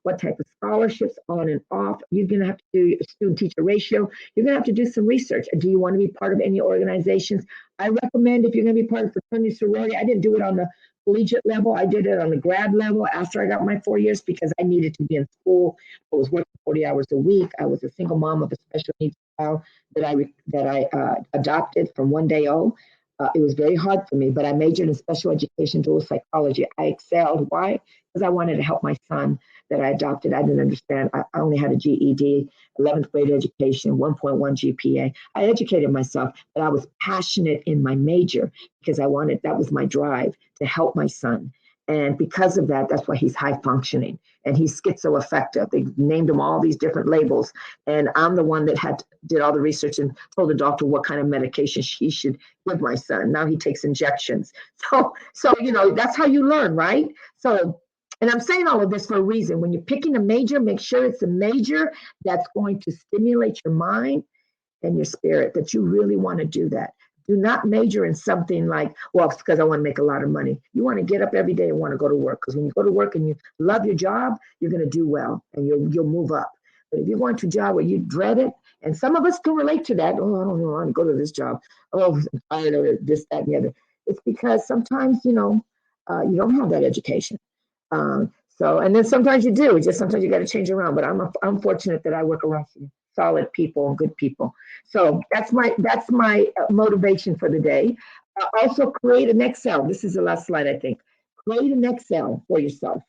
What type of scholarships, on and off? You're going to have to do a student-teacher ratio. You're going to have to do some research. Do you want to be part of any organizations? I recommend, if you're going to be part of fraternity sorority, I didn't do it on the collegiate level. I did it on the grad level after I got my 4 years, because I needed to be in school. I was working 40 hours a week. I was a single mom of a special needs child that I adopted from one day old. It was very hard for me, but I majored in special education, dual psychology. I excelled. Why? Because I wanted to help my son that I adopted. I didn't understand. I only had a GED, 11th grade education, 1.1 GPA. I educated myself, but I was passionate in my major because that was my drive to help my son. And because of that, that's why he's high functioning. and he's schizoaffective. They named him all these different labels. And I'm the one that did all the research and told the doctor what kind of medication he should give my son. Now he takes injections. So, that's how you learn, right? So, and I'm saying all of this for a reason. When you're picking a major, make sure it's a major that's going to stimulate your mind and your spirit, that you really want to do that. Do not major in something like, well, it's because I want to make a lot of money. You want to get up every day and want to go to work, because when you go to work and you love your job, you're going to do well and you'll move up. But if you're going to a job where you dread it, and some of us can relate to that. Oh, I don't want to go to this job. Oh, I'm tired of it, this, that, and the other. It's because sometimes, you don't have that education. And then sometimes you do. Just sometimes you got to change around. But I'm fortunate that I work around some solid people and good people. So that's my motivation for the day. Also, create an Excel. This is the last slide, I think. Create an Excel for yourself.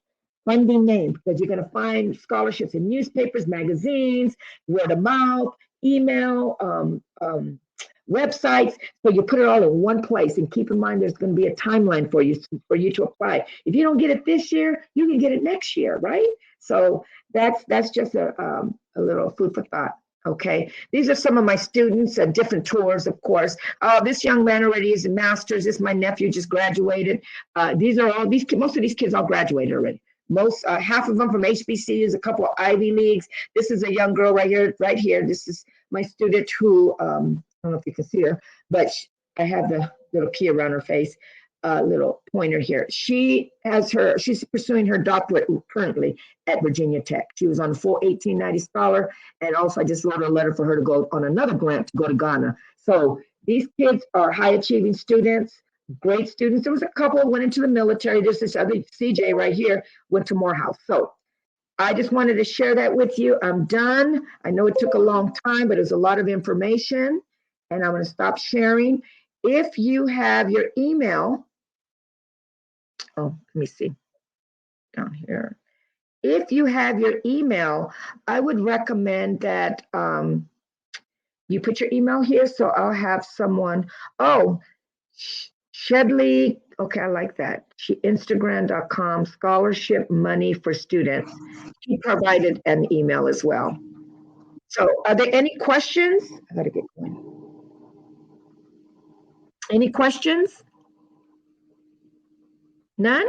Funding name, because you're going to find scholarships in newspapers, magazines, word of mouth, email, websites. So you put it all in one place, and keep in mind there's going to be a timeline for you to apply. If you don't get it this year, you can get it next year, right? So that's just a little food for thought. Okay, these are some of my students at different tours, of course. This young man already is a master's. This is my nephew, just graduated. Most of these kids all graduated already. Half of them from HBCUs, a couple of Ivy Leagues. This is a young girl right here. This is my student who, I don't know if you can see her, but I have the little key around her face, little pointer here. She's pursuing her doctorate currently at Virginia Tech. She was on a full 1890 scholar, and also I just wrote a letter for her to go on another grant to go to Ghana. So these kids are high achieving students, great students. There was a couple who went into the military. There's this other CJ right here, went to Morehouse. So I just wanted to share that with you. I'm done. I know it took a long time, but it was a lot of information, and I'm going to stop sharing. If you have your email, let me see down here. If you have your email, I would recommend that you put your email here. So I'll have someone, Shedley, okay, I like that. Instagram.com, scholarship money for students. He provided an email as well. So are there any questions? I gotta get going. Any questions? None?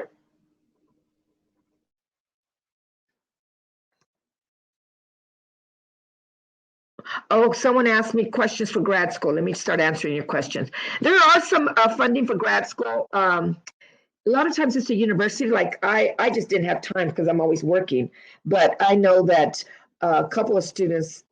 Oh, someone asked me questions for grad school. Let me start answering your questions. There are some funding for grad school. A lot of times it's a university. Like I just didn't have time because I'm always working. But I know that a couple of students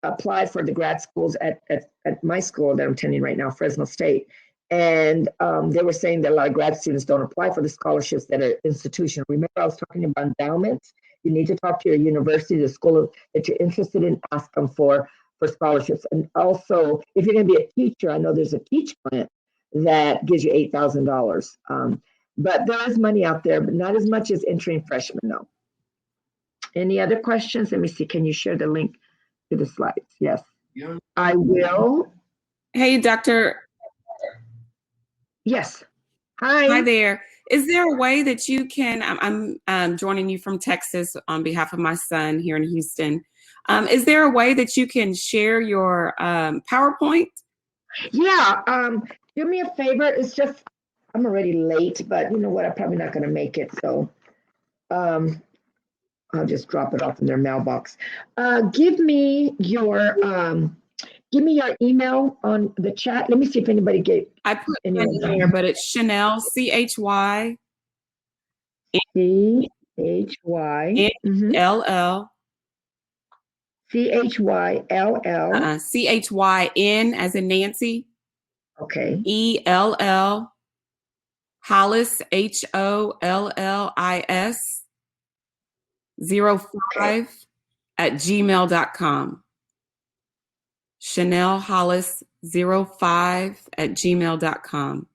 applied for the grad schools at my school that I'm attending right now, Fresno State. And they were saying that a lot of grad students don't apply for the scholarships that are institutional. Remember, I was talking about endowments. You need to talk to your university, the school that you're interested in, ask them for scholarships. And also, if you're going to be a teacher, I know there's a Teach Grant that gives you $8,000. But there is money out there, but not as much as entering freshmen, though. Any other questions? Let me see. Can you share the link to the slides? Yes, I will.
Hey, Dr.
Yes. Hi.
Hi there. Is there a way that you can, I'm joining you from Texas on behalf of my son here in Houston. Is there a way that you can share your PowerPoint?
Yeah. Do me a favor. It's just, I'm already late, but you know what? I'm probably not going to make it. So I'll just drop it off in their mailbox. Give me your email on the chat. Let me see if anybody gave.
I put it in there, but it's Chanel, CHY.
CHY.
LL.
CHYLL.
CHYN as in Nancy.
Okay.
ELL. Hollis, HOLLIS. 05 @gmail.com. Chanel Hollis 05 @gmail.com.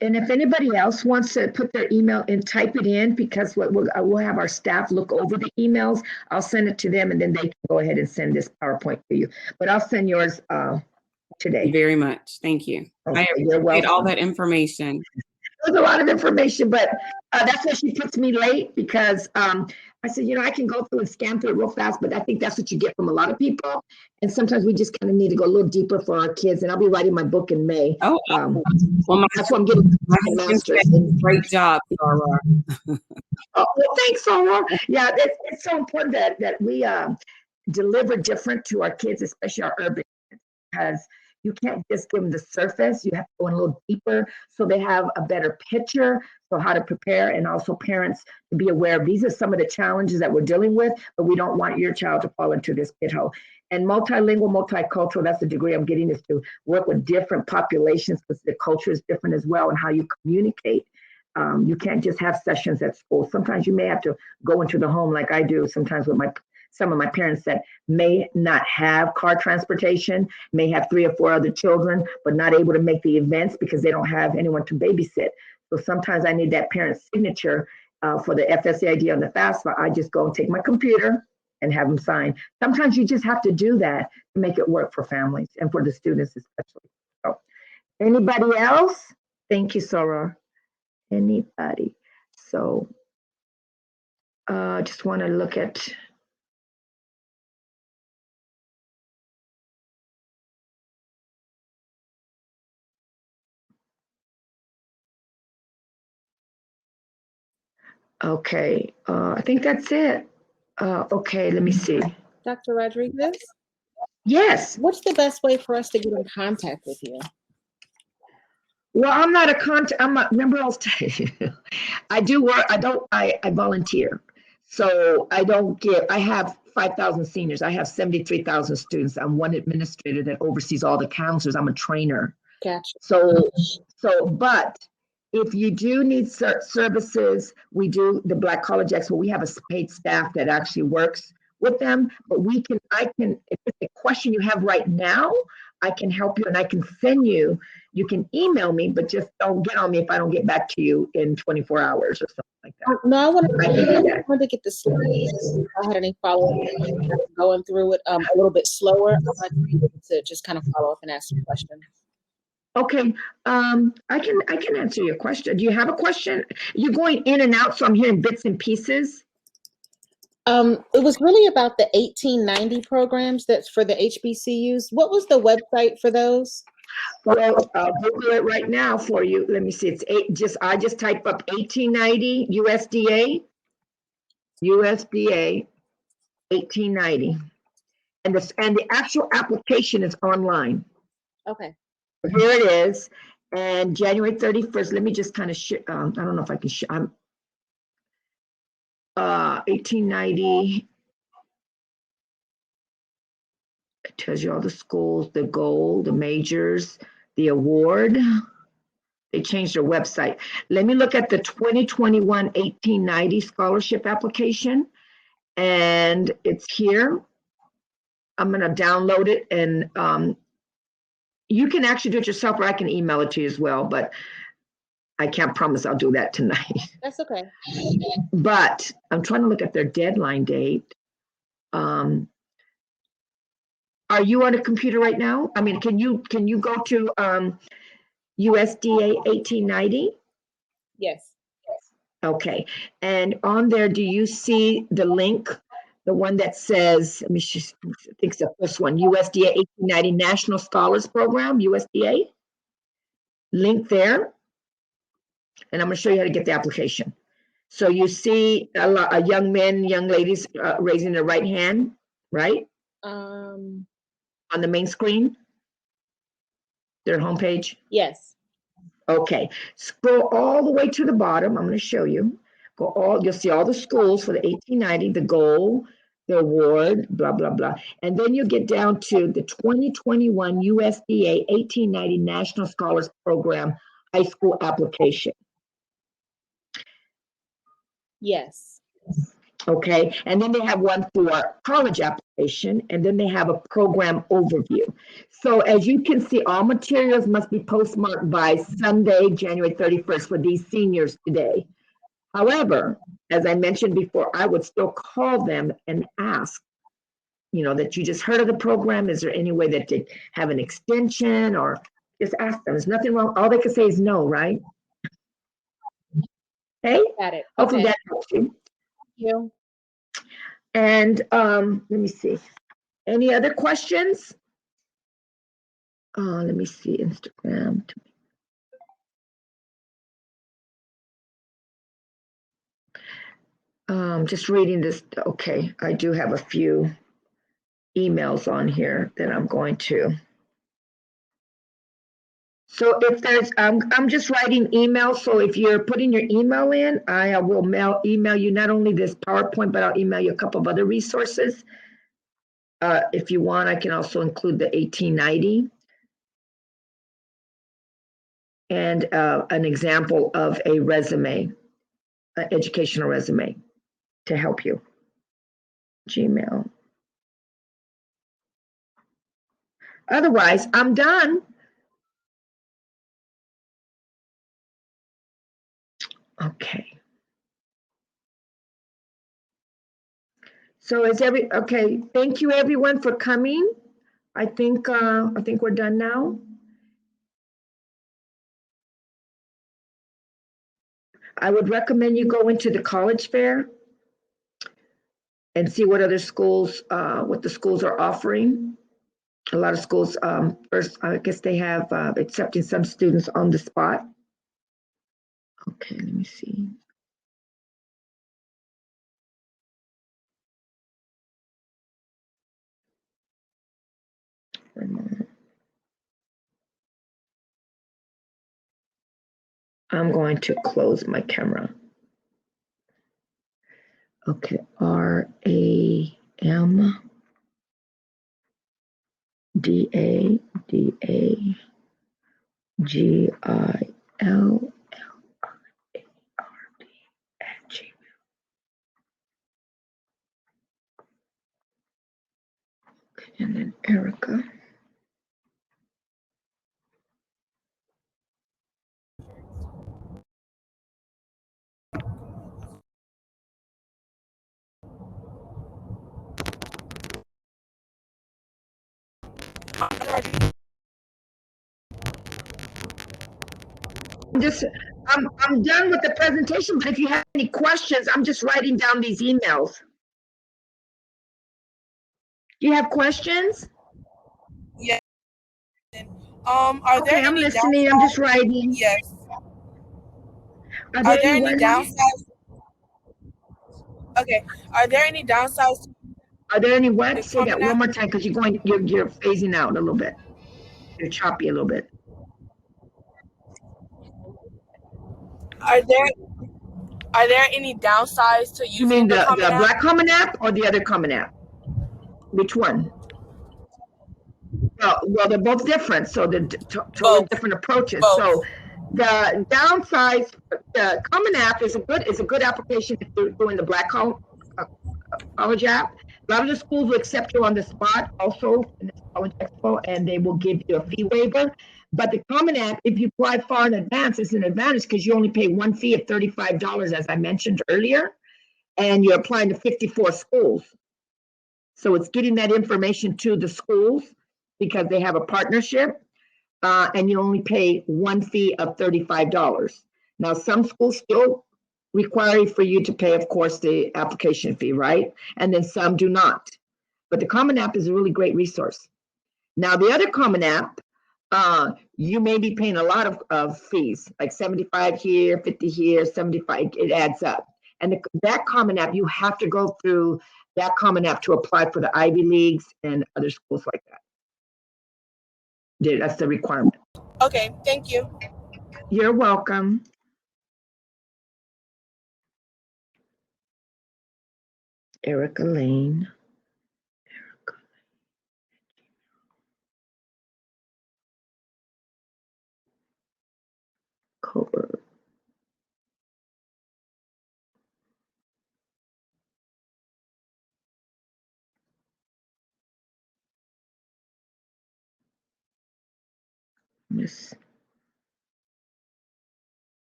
And if anybody else wants to put their email and type it in, because we'll have our staff look over the emails, I'll send it to them, and then they can go ahead and send this PowerPoint to you. But I'll send yours today.
Thank you very much. Thank you.
Okay,
I appreciate all that information.
There's a lot of information, but that's why she puts me late, because I I said, I can go through and scan through it real fast, but I think that's what you get from a lot of people. And sometimes we just kind of need to go a little deeper for our kids. And I'll be writing my book in May.
Oh, well,
that's what I'm getting
my
my
husband
master's.
said, great job, Sarah.
Oh, well, thanks, Sarah. Yeah, it's so important that we deliver different to our kids, especially our urban kids, because you can't just give them the surface. You have to go in a little deeper so they have a better picture, so how to prepare, and also parents to be aware of these are some of the challenges that we're dealing with, but we don't want your child to fall into this pit hole. And multilingual, multicultural, that's the degree I'm getting, is to work with different populations because the culture is different as well and how you communicate. You can't just have sessions at school. Sometimes you may have to go into the home like I do sometimes with some of my parents that may not have car transportation, may have 3 or 4 other children, but not able to make the events because they don't have anyone to babysit. So sometimes I need that parent's signature for the FSAID on the FAFSA. I just go and take my computer and have them sign. Sometimes you just have to do that to make it work for families and for the students especially. So, anybody else? Thank you, Sarah. Anybody? So just want to look at. Okay, I think that's it. Okay, let me see.
Dr. Rodriguez?
Yes.
What's the best way for us to get in contact with you?
Well, I'm not a contact. Remember, I'll tell you. I do work. I volunteer. So I don't get. I have 5,000 seniors. I have 73,000 students. I'm one administrator that oversees all the counselors. I'm a trainer.
Gotcha.
But if you do need services, we do the Black College Expo. We have a paid staff that actually works with them, but if it's a question you have right now, I can help you and I can send you. You can email me, but just don't get on me if I don't get back to you in 24 hours or something like that.
No, I wanted to get the slides. If I had any follow-up, going through it a little bit slower, I might be able to just kind of follow up and ask some questions.
Okay, I can answer your question. Do you have a question? You're going in and out, so I'm hearing bits and pieces.
It was really about the 1890 programs that's for the HBCUs. What was the website for those?
Well, I'll Google it right now for you. Let me see. I just type up 1890 USDA 1890, and the actual application is online.
Okay.
Here it is, and January 31st. Let me just kind of I don't know if I can. 1890. It tells you all the schools, the goal, the majors, the award. They changed their website. Let me look at the 2021 1890 scholarship application, and it's here. I'm going to download it, and you can actually do it yourself, or I can email it to you as well, but I can't promise I'll do that tonight.
That's okay.
But I'm trying to look at their deadline date. Are you on a computer right now? I mean, can you go to USDA 1890?
Yes.
Okay. And on there, do you see the link, the one that says, let me just, I think it's the first one, USDA 1890 National Scholars Program, USDA? Link there. And I'm going to show you how to get the application. So you see a young men, young ladies raising their right hand, right? On the main screen, their homepage.
Yes.
Okay, scroll all the way to the bottom. I'm going to show you. You'll see all the schools for the 1890, the goal, the award, blah, blah, blah. And then you get down to the 2021 USDA 1890 National Scholars Program high school application.
Yes.
Okay, and then they have one for college application, and then they have a program overview. So as you can see, all materials must be postmarked by Sunday, January 31st for these seniors today. However, as I mentioned before, I would still call them and ask, that you just heard of the program. Is there any way that they have an extension, or just ask them? There's nothing wrong. All they can say is no, right? Okay?
Got it.
Hopefully
Okay.
that helps you.
Thank you.
And let me see. Any other questions? Let me see, Instagram. Just reading this. Okay, I do have a few emails on here that I'm going to. So if there's, I'm just writing emails. So if you're putting your email in, I will email you not only this PowerPoint, but I'll email you a couple of other resources. If you want, I can also include the 1890 and an example of a resume, an educational resume to help you. Gmail. Otherwise, I'm done. Okay. So okay, thank you everyone for coming. I think we're done now. I would recommend you go into the college fair and see what other schools, what the schools are offering. A lot of schools, first, I guess they have accepting some students on the spot. Okay, let me see. I'm going to close my camera. Okay, RAMDADAGIL and then Erica. I'm done with the presentation, but if you have any questions, I'm just writing down these emails. Do you have questions?
Yeah. Are
Okay,
there
I'm
any
listening. I'm just writing.
Yes.
Are
Are there
any
any downsides? Okay. Are there any downsides to
Are there any what?
the
Say that
Common
one
App?
more time because you're phasing out a little bit. You're choppy a little bit.
Are there any downsides to
You mean
using the Common
the
App?
Black Common App or the other Common App? Which one? Well, they're both different, so they're totally
Both.
different approaches.
Both.
So the downsides, the Common App is a good application if you're doing the Black College app. A lot of the schools will accept you on the spot also in this College Expo, and they will give you a fee waiver. But the Common App, if you apply far in advance, it's an advantage because you only pay one fee of $35, as I mentioned earlier, and you're applying to 54 schools. So it's getting that information to the schools because they have a partnership, and you only pay one fee of $35. Now, some schools still require for you to pay, of course, the application fee, right? And then some do not. But the Common App is a really great resource. Now, the other Common App, you may be paying a lot of fees, like 75 here, 50 here, 75, it adds up. And that Common App, you have to go through that Common App to apply for the Ivy Leagues and other schools like that. That's the requirement.
Okay, thank you.
You're welcome. Erica Lane. Cover. Miss